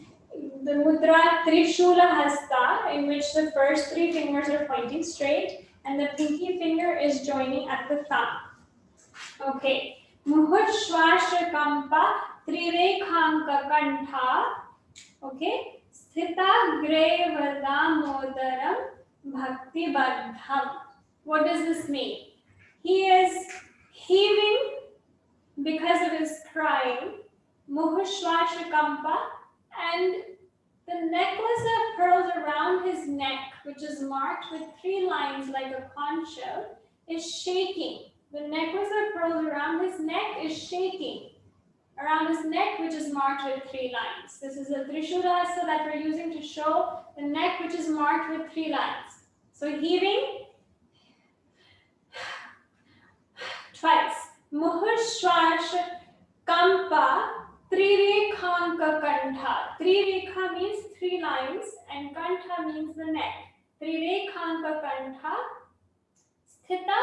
the mudra Trishula Hasta, in which the first three fingers are pointing straight and the pinky finger is joining at the thumb. Okay. Muhushwasha Kampa, Trirekhanka Kantha. Okay. Sthita Grevada Modaram Bhakti Badham. What does this mean? He is heaving because of his crying, Muhushwasha Kampa, and the necklace of pearls around his neck, which is marked with 3 lines like a conch shell, is shaking. The necklace of pearls around his neck is shaking. Around his neck, which is marked with 3 lines. This is a Trishula Hasta that we're using to show the neck, which is marked with 3 lines. So heaving twice. Muhushwasha Kampa Trirekhanka Kantha. Trirekha means 3 lines and Kantha means the neck. Trirekhanka Kantha. Sthita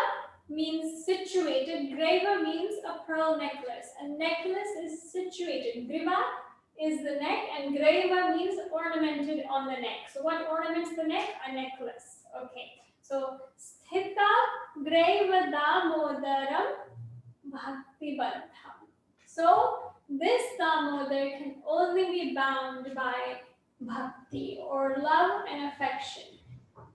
means situated. Greva means a pearl necklace. A necklace is situated. Griva is the neck and Greva means ornamented on the neck. So what ornaments the neck? A necklace. Okay. So Sthita Greva Damodaram Bhakti Bandham. So this Damodar can only be bound by bhakti or love and affection.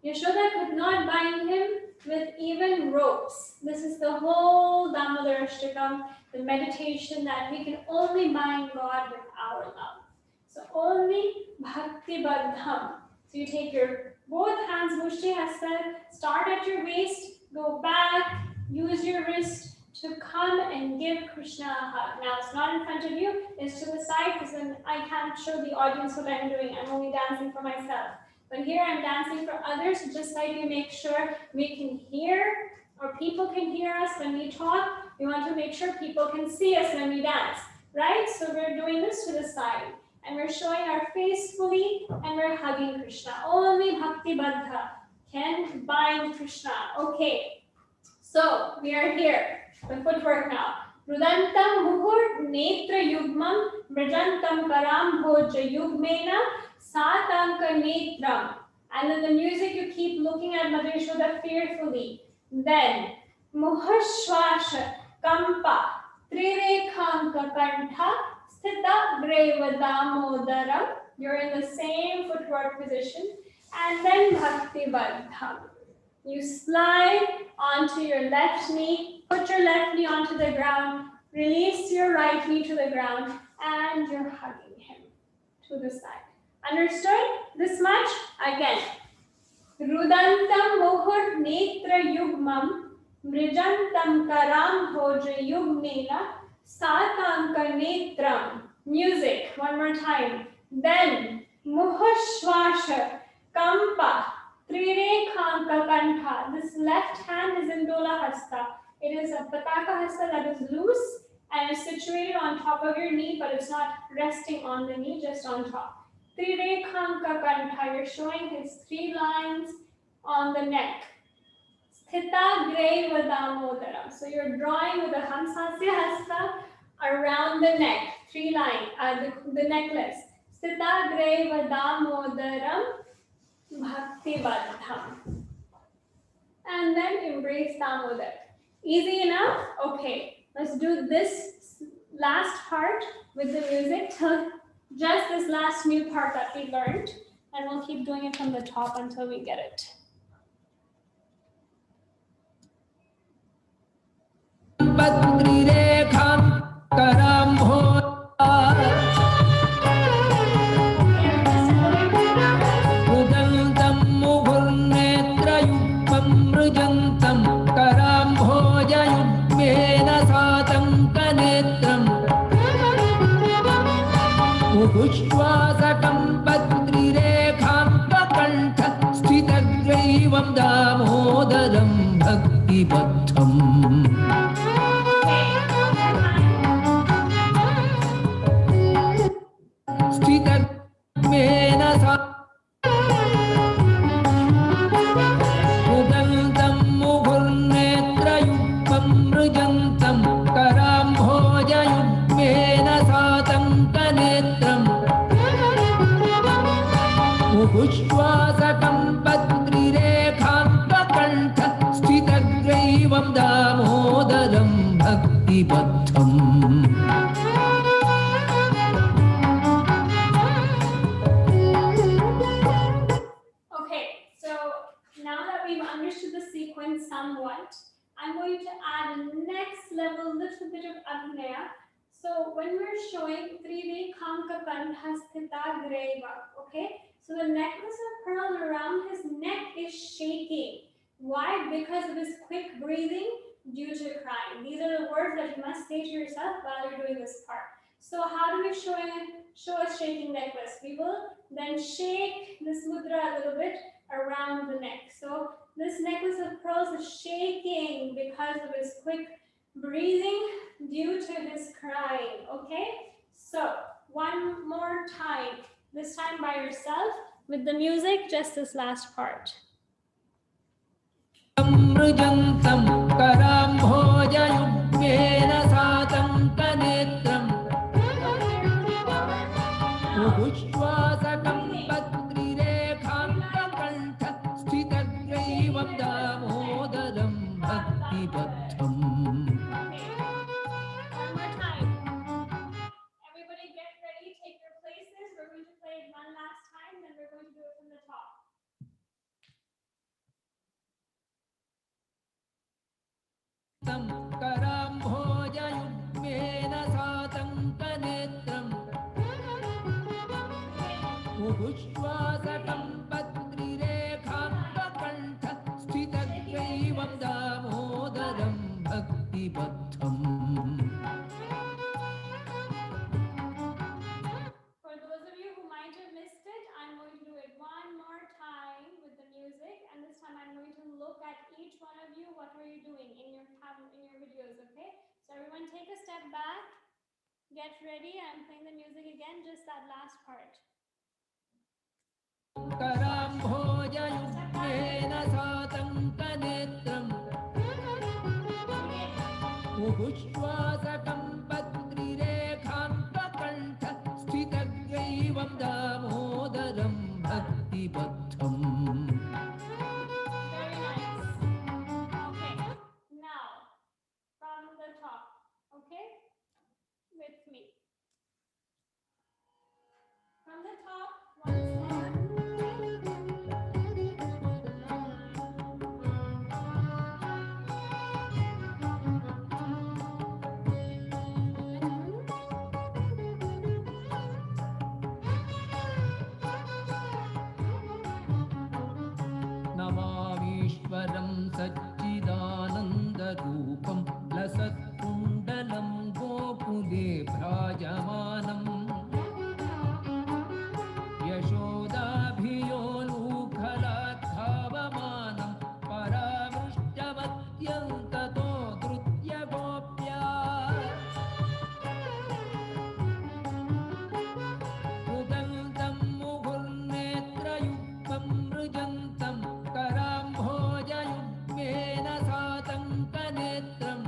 Yashoda could not bind him with even ropes. This is the whole Damodar Ashtakam, the meditation that we can only bind God with our love. So only Bhakti Bandham. So you take your both hands, Mushti Hasta, start at your waist, go back, use your wrist to come and give Krishna a hug. Now it's not in front of you, it's to the side because then I can't show the audience what I'm doing. I'm only dancing for myself. But here I'm dancing for others, just like we make sure we can hear or people can hear us when we talk. We want to make sure people can see us when we dance, right? So we're doing this to the side. And we're showing our face fully and we're hugging Krishna. Only Bhakti Bandha can bind Krishna. Okay, so we are here. The footwork now. Rudantam muhur netra yugmam mrijantam karam bhoja yugmena satanka netram. And in the music you keep looking at Mother Yashoda fearfully. Then muhashwasha kampa trirekhanka kantha Sthita Greva Damodaram. You're in the same footwork position. And then Bhakti Bandham. You slide onto your left knee, put your left knee onto the ground, release your right knee to the ground, and you're hugging him to the side. Understood? This much? Again. Rudantam Mohur Netra Yugmam Mrijantam Karam Bhoja Yugmena Satanka Netram. Music, one more time. Then Muhashwasha Kampa Trirekhanka Kantha. This left hand is in Dola Hasta. It is a Pataka Hasta that is loose and is situated on top of your knee, but it's not resting on the knee, just on top. Trirekhanka Kantha. You're showing his 3 lines on the neck. Sthita Greva Damodaram. So you're drawing with a Hamsasya Hasta around the neck, 3 lines, the necklace. Sthita Greva Damodaram Bhakti Bandham. And then embrace Damodar. Easy enough? Okay, let's do this last part with the music till just this last new part that we learned. And we'll keep doing it from the top until we get it. Patrirekham Karambho Rudantam Mughurnetra Yugmam Mrijantam Karambhoja Yugmena Satanka Netram Uhushwasakam Patrirekham Kakantha Sthitagraivam Damodaram Bhakti Bandham. Pushwasakam Patrirekham Kakantha Sthitagraivam Damodaram Bhakti Bandham. Okay, so now that we've understood the sequence somewhat, I'm going to add a next level, little bit of abhinaya. So when we're showing 3D Kamka Kantha Sthita Greva, okay? So the necklace of pearls around his neck is shaking. Why? Because of his quick breathing due to crying. These are the words that you must say to yourself while you're doing this part. So how do we show a shaking necklace? We will then shake this mudra a little bit around the neck. So this necklace of pearls is shaking because of his quick breathing due to his crying. Okay? So one more time. This time by yourself with the music, just this last part. Amrujantam Karambhoja Yugmena Satanka Netram Uhushwasakam Patrirekham Kakantha Sthitagraivam Damodaram Bhakti Bandham. For those of you who might have missed it, I'm going to do it one more time with the music, and this time I'm going to look at each one of you. What were you doing in your videos, okay? So everyone take a step back, get ready. I'm playing the music again, just that last part. कराम्भोजयुग्मेन सातङ्कनेत्रम् उभुश्वासकं पत्रिरेखान्तकण्ठ स्थितग्रैवं दामोदरं भक्तिबद्धम्. Very nice. Okay, now from the top, okay? With me. From the top, once more. नमामीश्वरं सच्चिदानन्दरूपं लसत्कुण्डलं गोकुले भ्राजमानम् यशोदाभियोलूखलाद्धावमानं परामृष्टमत्यन्ततो धृत्यगोप्या मृदन्तं मुहुर्नेत्रयुक्तं मृजन्तं कराम्भोजयुग्मेन सातङ्कनेत्रम्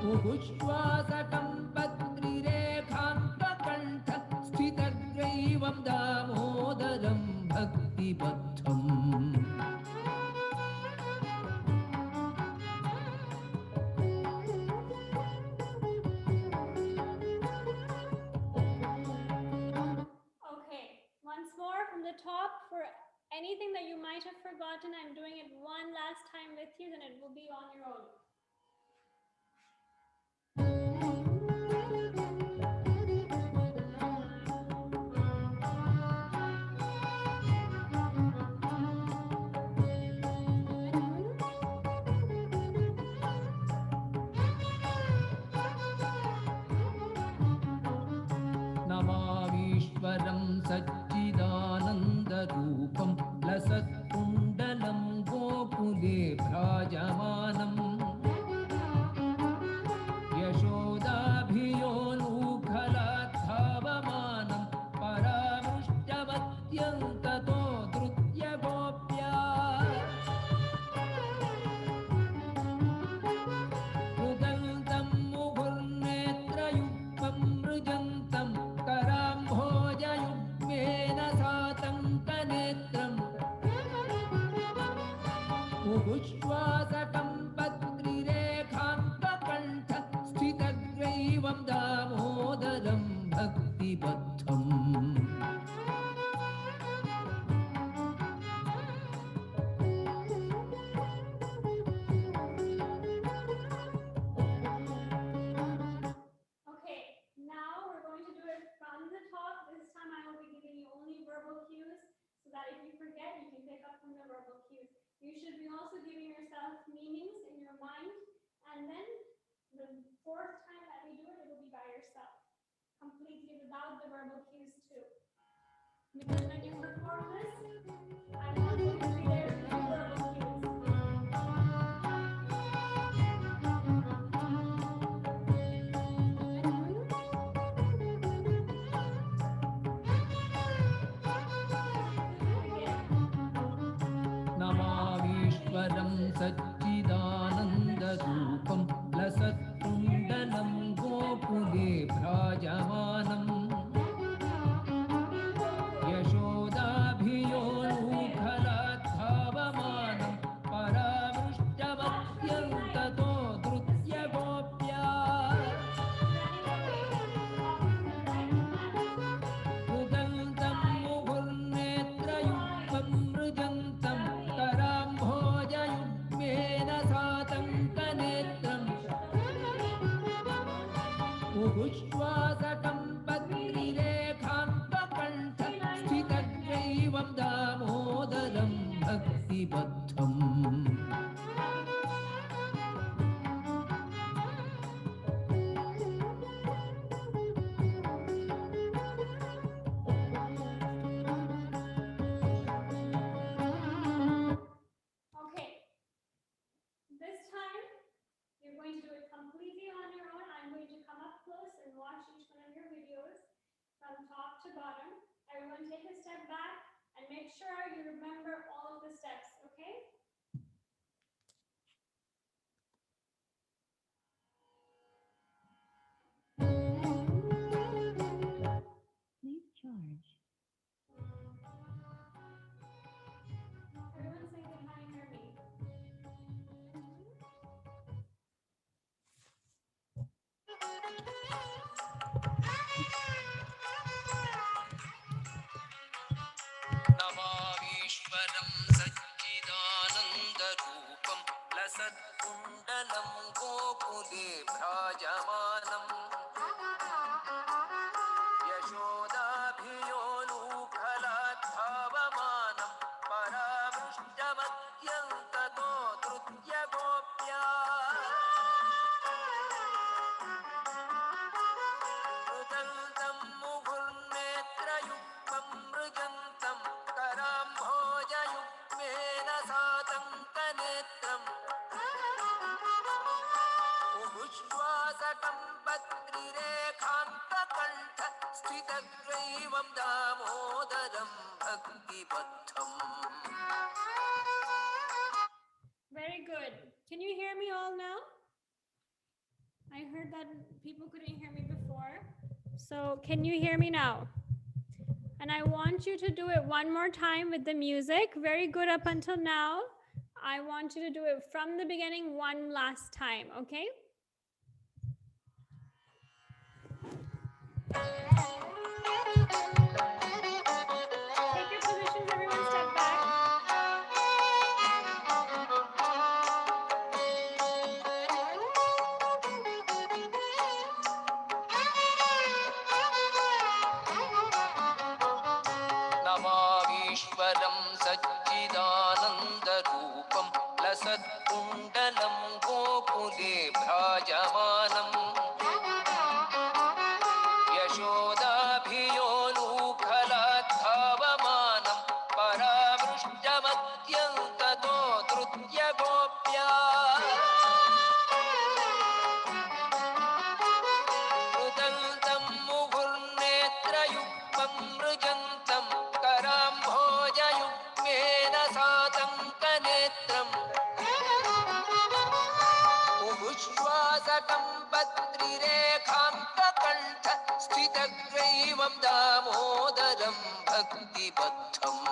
उभुश्वासकं पत्रिरेखान्तकण्ठ स्थितग्रैवं दामोदरं भक्तिबद्धम्. Okay, once more from the top. For anything that you might have forgotten, I'm doing it one last time with you, then it will be on your own. नमामीश्वरं सच्चिदानन्दरूपं लसत्कुण्डलं गोकुले भ्राजमानम् यशोदाभियोलूखलाद्धावमानं परामृष्टमत्यन्ततो धृत्यगोप्या मृदन्तं मुहुर्नेत्रयुक्तं मृजन्तं कराम्भोजयुग्मेन सातङ्कनेत्रम् उभुश्वासकं पत्रिरेखान्तकण्ठ स्थितग्रैवं दामोदरं भक्तिबद्धम्. Okay, now we're going to do it from the top this time. I will be giving you only verbal cues so that if you forget, you can pick up from the verbal cues. नमामीश्वरं सच्चिदानन्दरूपं लसत्कुण्डलं गोकुले भ्राजमानम् यशोदाभियोलूखलाद्धावमानं परामृष्टमत्यन्ततो धृत्यगोप्या मृदन्तं मुहुर्नेत्रयुक्तं मृजन्तं कराम्भोजयुग्मेन सातङ्कनेत्रम् उभुश्वासकं पत्रिरेखान्तकण्ठ स्थितग्रैवं दामोदरं You should be also giving yourself meanings in your mind, and then the fourth time that we do it, it will be by yourself, completely without the verbal cues too. Because when you perform this, I'm not going to be there with the verbal cues. नमामीश्वरं सच्चिदानन्दरूपं लसत्कुण्डलं गोकुले भ्राजमानम् यशोदाभियोलूखलाद्धावमानं परामृष्टमत्यन्ततो धृत्यगोप्या मृदन्तं मुहुर्नेत्रयुक्तं मृजन्तं कराम्भोजयुग्मेन सातङ्कनेत्रम् उभुश्वासकं पत्रिरेखान्तकण्ठ स्थितग्रैवं दामोदरं भक्तिबद्धम्. me to do it completely on your own, I'm going to come up close and watch each one of your videos from top to bottom. Everyone take a step back and make sure you remember all of the steps, okay? Please charge. Everyone say hi, hear me. नमामीश्वरं सच्चिदानन्दरूपं लसत्कुण्डलं गोकुले भ्राजमानम् यशोदाभियोलूखलाद्भावमानं परामृष्टमत्यन्ततो धृत्यगोप्या मृदन्तं मुहुर्नेत्रयुक्तं मृजन्तं कराम्भोजयुग्मेन सातङ्कनेत्रम् मुहुश्वासकं पत्रिरेखान्तकण्ठ स्थितग्रैवं दामोदरं भक्तिबद्धम्. Very good. Can you hear me all now? I heard that people couldn't hear me before. So can you hear me now? And I want you to do it one more time with the music. Very good up until now. I want you to do it from the beginning one last time, okay? Take your positions, everyone, step back. नमामीश्वरं सच्चिदानन्दरूपं लसत्कुण्डलं गोकुले भ्राजमानम् यशोदाभियोलूखलाद्भावमानं परामृष्टमत्यन्ततो धृत्यगोप्या मृदन्तं मुहुर्नेत्रयुक्तं मृजन्तं कराम्भोजयुग्मेन सातङ्कनेत्रम् मुहुश्वासकं पत्रिरेखान्तकण्ठ स्थितग्रैवं दामोदरं भक्तिबद्धम्.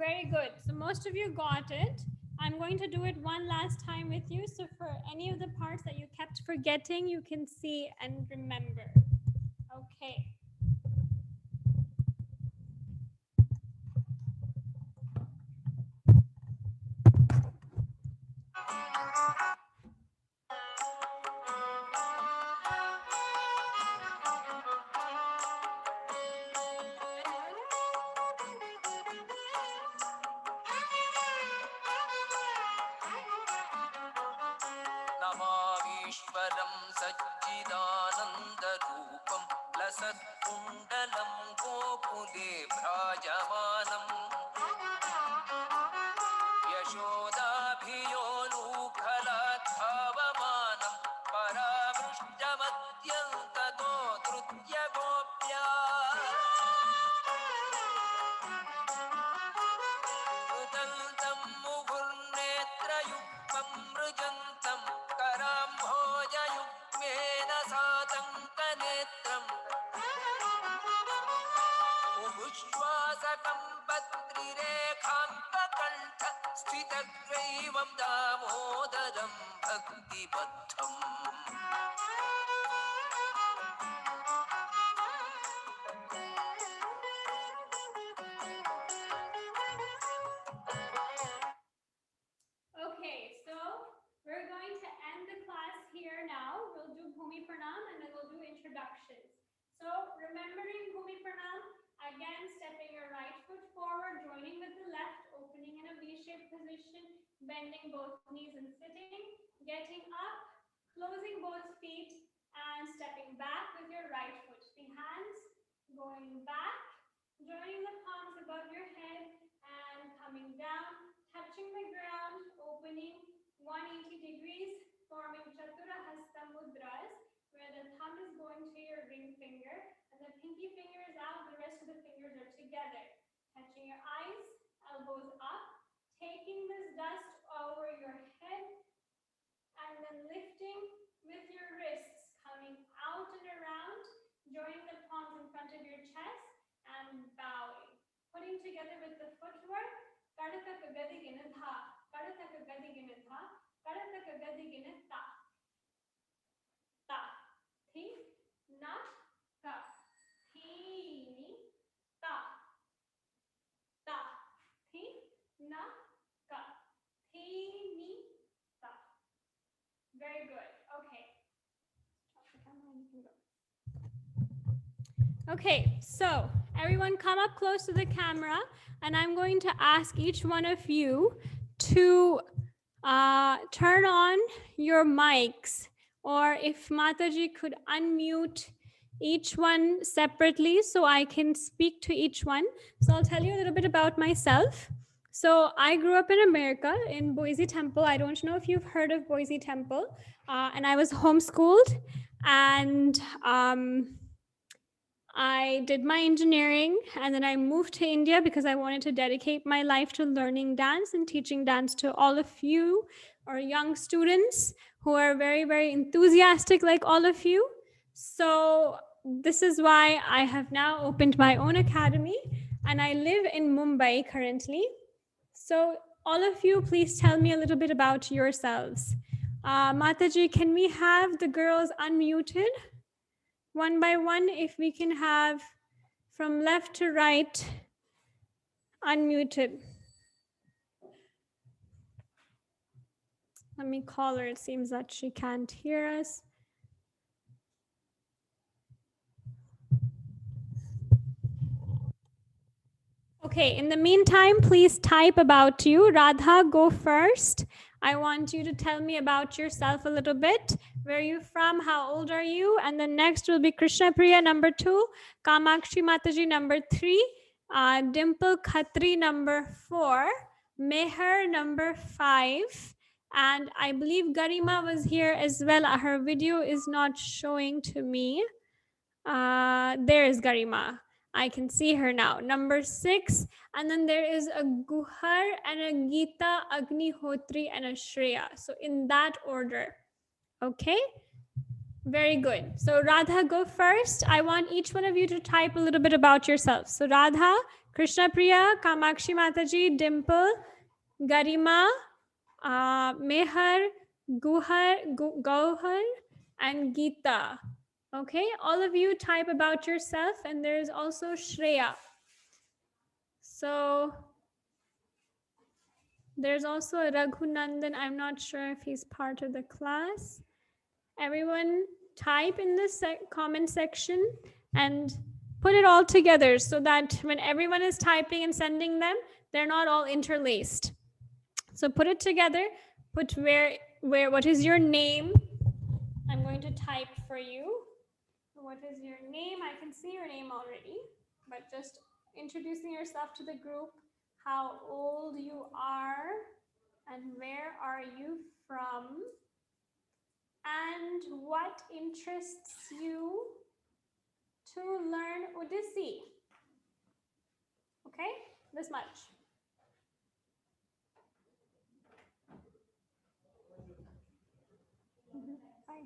Very good. So most of you got it. I'm going to do it one last time with you. So for any of the parts that you kept forgetting, you can see and remember. Okay. नमामीश्वरं सच्चिदानन्दरूपं लसत्कुण्डलं गोकुले भ्राजमानम् यशोदाभियोलूखलाद्भावमानं परामृष्टमत्यन्ततो धृत्यगोप्या मृदन्तं मुहुर्नेत्रयुक्तं मृजन्तं कराम्भोजयुग्मेन सातङ्कनेत्रम् मुहुश्वासकं पत्रिरेखान्तकण्ठ स्थितग्रैवं दामोदरं भक्तिबद्धम्. Okay, so we're going to end the class here now. We'll do Bhumi Pranam and then we'll do introductions. So remembering Bhumi Pranam, again stepping your right foot forward, joining with the left, opening in a V-shaped position, bending both knees and sitting, getting up, closing both feet and stepping back with your right foot. The hands going back, joining the palms above your head and coming down, touching the ground, opening 180 degrees, forming Chaturahasta mudras, where the thumb is going to your ring finger and the pinky finger is out, the rest of the fingers are together. Touching your eyes, elbows up, taking this dust over your head and then lifting with your wrists, coming out and around, joining the palms in front of your chest and bowing. Putting together with the footwork, Karatha Kagadi Ginatha, Karatha Kagadi Ginatha, Karatha Kagadi Ginatha. Ta, thi, na, ka, thi, ni, ta, ta, thi, na, ka, thi, ni, ta. Very good. Okay. Okay, so everyone come up close to the camera and I'm going to ask each one of you to turn on your mics, or if Mataji could unmute each one separately so I can speak to each one. So I'll tell you a little bit about myself. So I grew up in America in Boise Temple. I don't know if you've heard of Boise Temple. And I was homeschooled, and I did my engineering, and then I moved to India because I wanted to dedicate my life to learning dance and teaching dance to all of you, or young students who are very, very enthusiastic like all of you. So this is why I have now opened my own academy, and I live in Mumbai currently. So all of you, please tell me a little bit about yourselves. Mataji, can we have the girls unmuted? One by one, if we can have from left to right, unmuted. Let me call her. It seems that she can't hear us. Okay, in the meantime, please type about you. Radha, go first. I want you to tell me about yourself a little bit. Where are you from? How old are you? And then next will be Krishna Priya, number 2, Kamakshi Mataji, number 3, Dimple Khatri, number 4, Meher, number 5, and I believe Garima was here as well. Her video is not showing to me. There is Garima. I can see her now. Number 6, and then there is a Guhar and a Geeta, Agnihotri, and a Shreya. So in that order. Okay, very good. So Radha, go first. I want each one of you to type a little bit about yourself. So Radha, Krishna Priya, Kamakshi Mataji, Dimple, Garima, Mehar, Gauhar, and Geeta. Okay, all of you type about yourself, and there's also Shreya. So there's also Raghunandan. I'm not sure if he's part of the class. Everyone type in the comment section and put it all together so that when everyone is typing and sending them, they're not all interlaced. So put it together, put what is your name? I'm going to type for you. What is your name? I can see your name already, but just introducing yourself to the group, how old you are, and where are you from, and what interests you to learn ODISSI. Okay, this much. Bye.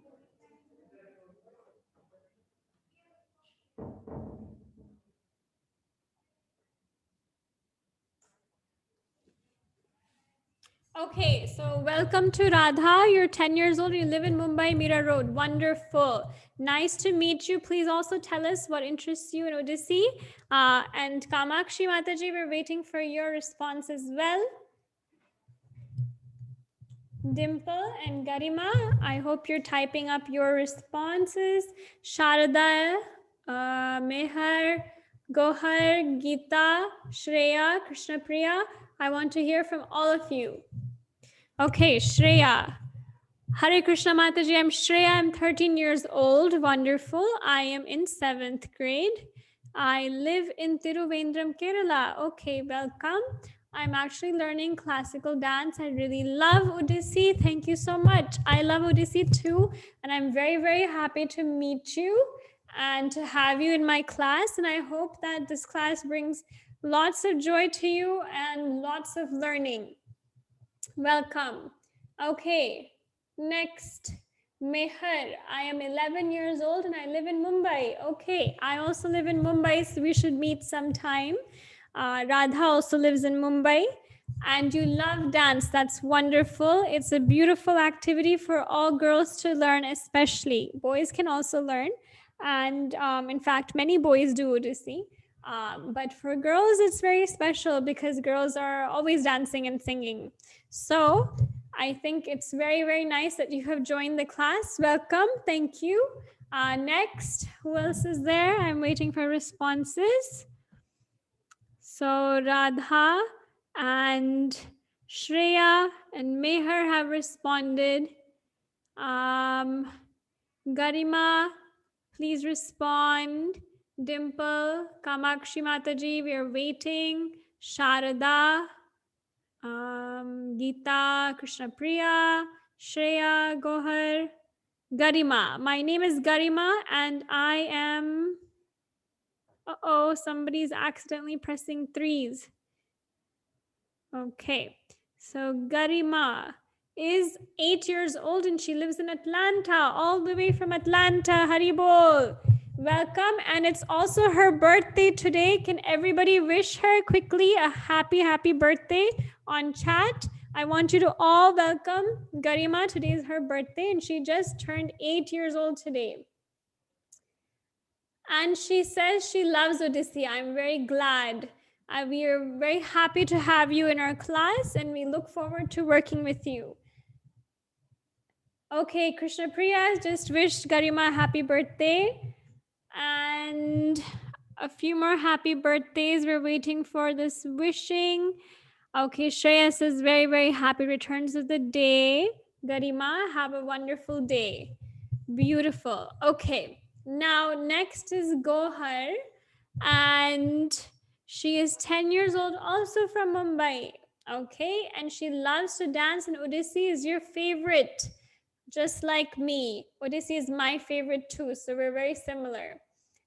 Okay, so welcome to Radha. You're 10 years old. You live in Mumbai, Mira Road. Wonderful. Nice to meet you. Please also tell us what interests you in ODISSI. And Kamakshi Mataji, we're waiting for your response as well. Dimple and Garima, I hope you're typing up your responses. Sharada, Mehar, Gohar, Geeta, Shreya, Krishna Priya, I want to hear from all of you. Okay, Shreya. Hare Krishna Mataji, I'm Shreya. I'm 13 years old. Wonderful. I am in 7th grade. I live in Tiruvendram, Kerala. Okay, welcome. I'm actually learning classical dance. I really love ODISSI. Thank you so much. I love ODISSI too. And I'm very, very happy to meet you and to have you in my class. And I hope that this class brings lots of joy to you and lots of learning. Welcome. Okay, next. Meher, I am 11 years old and I live in Mumbai. Okay, I also live in Mumbai, so we should meet sometime. Radha also lives in Mumbai. And you love dance. That's wonderful. It's a beautiful activity for all girls to learn, especially. Boys can also learn. And in fact, many boys do ODISSI. But for girls, it's very special because girls are always dancing and singing. So I think it's very, very nice that you have joined the class. Welcome. Thank you. Next, who else is there? I'm waiting for responses. So Radha and Shreya and Meher have responded. Garima, please respond. Dimple, Kamakshi Mataji, we are waiting. Sharada, Geeta, Krishna Priya, Shreya, Gohar, Garima. My name is Garima and I am... Uh-oh, somebody's accidentally pressing 3s. Okay, so Garima is 8 years old and she lives in Atlanta, all the way from Atlanta. Haribol. Welcome, and it's also her birthday today. Can everybody wish her quickly a happy, happy birthday on chat? I want you to all welcome Garima. Today is her birthday and she just turned 8 years old today. And she says she loves ODISSI. I'm very glad. We are very happy to have you in our class and we look forward to working with you. Okay, Krishna Priya just wished Garima a happy birthday. And a few more happy birthdays. We're waiting for this wishing. Okay, Shreya says very, very happy returns of the day. Garima, have a wonderful day. Beautiful. Okay, now next is Gohar. And she is 10 years old, also from Mumbai. Okay, and she loves to dance, and ODISSI is your favorite, just like me. ODISSI is my favorite too, so we're very similar.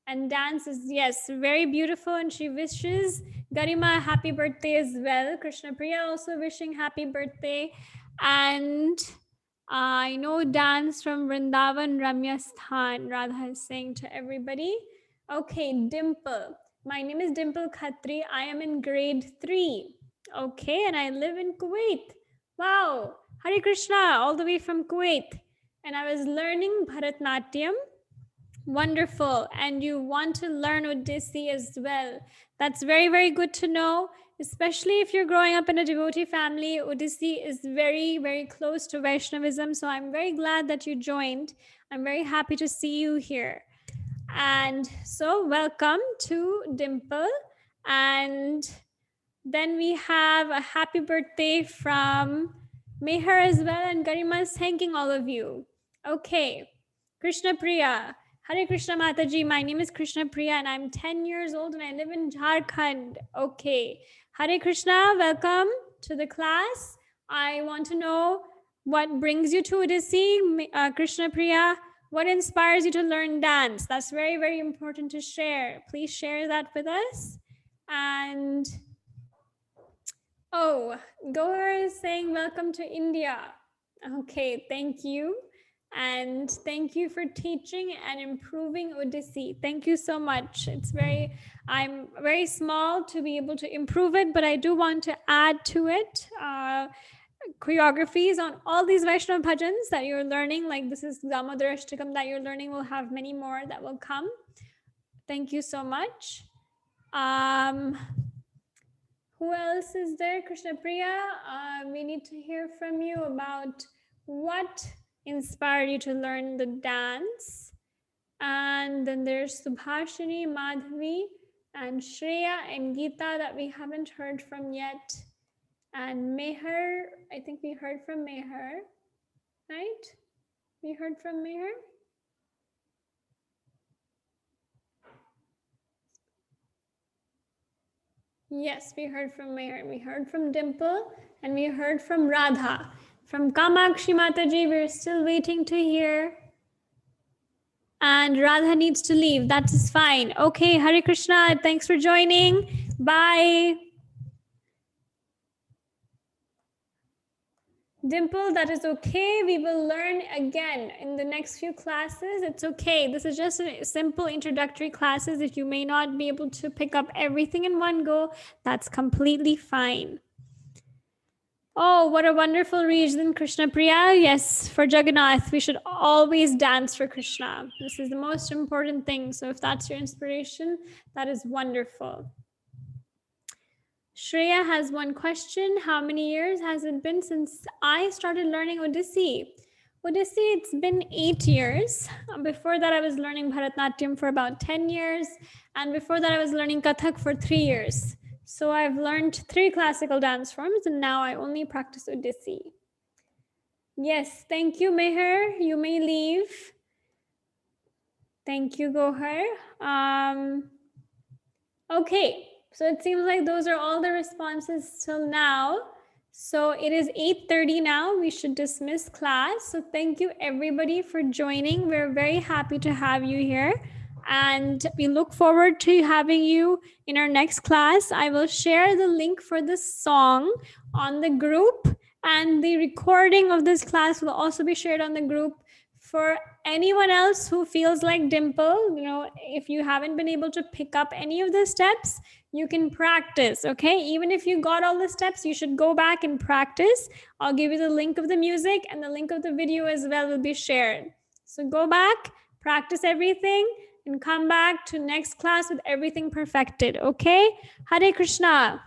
And dance is, yes, very beautiful, and she wishes Garima a happy birthday as well. Krishna Priya also wishing happy birthday. And I know dance from Vrindavan Ramya Sthan, Radha is saying to everybody. Okay, Dimple. My name is Dimple Khatri. I am in grade 3. Okay, and I live in Kuwait. Wow, Hare Krishna, all the way from Kuwait. And I was learning Bharatnatyam. Wonderful. And you want to learn ODISSI as well. That's very, very good to know, especially if you're growing up in a devotee family. ODISSI is very, very close to Vaishnavism. So I'm very glad that you joined. I'm very happy to see you here. And so welcome to Dimple. And then we have a happy birthday from Meher as well. And Garima is thanking all of you. Okay, Krishna Priya. Hare Krishna Mataji, my name is Krishna Priya and I'm 10 years old and I live in Jharkhand. Okay, Hare Krishna, welcome to the class. I want to know what brings you to ODISSI, Krishna Priya. What inspires you to learn dance? That's very, very important to share. Please share that with us. And oh, Gohar is saying welcome to India. Okay, thank you. And thank you for teaching and improving ODISSI. Thank you so much. I'm very small to be able to improve it, but I do want to add to it choreographies on all these Vaishnava bhajans that you're learning. Like this is Damodar Ashtakam that you're learning. We'll have many more that will come. Thank you so much. Who else is there? Krishna Priya, we need to hear from you about what inspired you to learn the dance. And then there's Subhashini, Madhavi, and Shreya and Geeta that we haven't heard from yet. And Meher, I think we heard from Meher, right? We heard from Meher. Yes, we heard from Meher, we heard from Dimple, and we heard from Radha. From Kamakshi Mataji, we're still waiting to hear. And Radha needs to leave. That is fine. Okay, Hare Krishna. Thanks for joining. Bye. Dimple, that is okay. We will learn again in the next few classes. It's okay. This is just a simple introductory classes. If you may not be able to pick up everything in one go, that's completely fine. Oh, what a wonderful reason, Krishna Priya. Yes, for Jagannath, we should always dance for Krishna. This is the most important thing. So if that's your inspiration, that is wonderful. Shreya has one question. How many years has it been since I started learning ODISSI? ODISSI, it's been 8 years. Before that, I was learning Bharatnatyam for about 10 years. And before that, I was learning Kathak for 3 years. So I've learned 3 classical dance forms, and now I only practice ODISSI. Yes, thank you, Meher. You may leave. Thank you, Gohar. Okay, so it seems like those are all the responses till now. So it is 8:30 now. We should dismiss class. So thank you everybody for joining. We're very happy to have you here. And we look forward to having you in our next class. I will share the link for this song on the group, and the recording of this class will also be shared on the group. For anyone else who feels like Dimple, you know, if you haven't been able to pick up any of the steps, you can practice, okay? Even if you got all the steps, you should go back and practice. I'll give you the link of the music, and the link of the video as well will be shared. So go back, practice everything, and come back to next class with everything perfected, okay? Hare Krishna.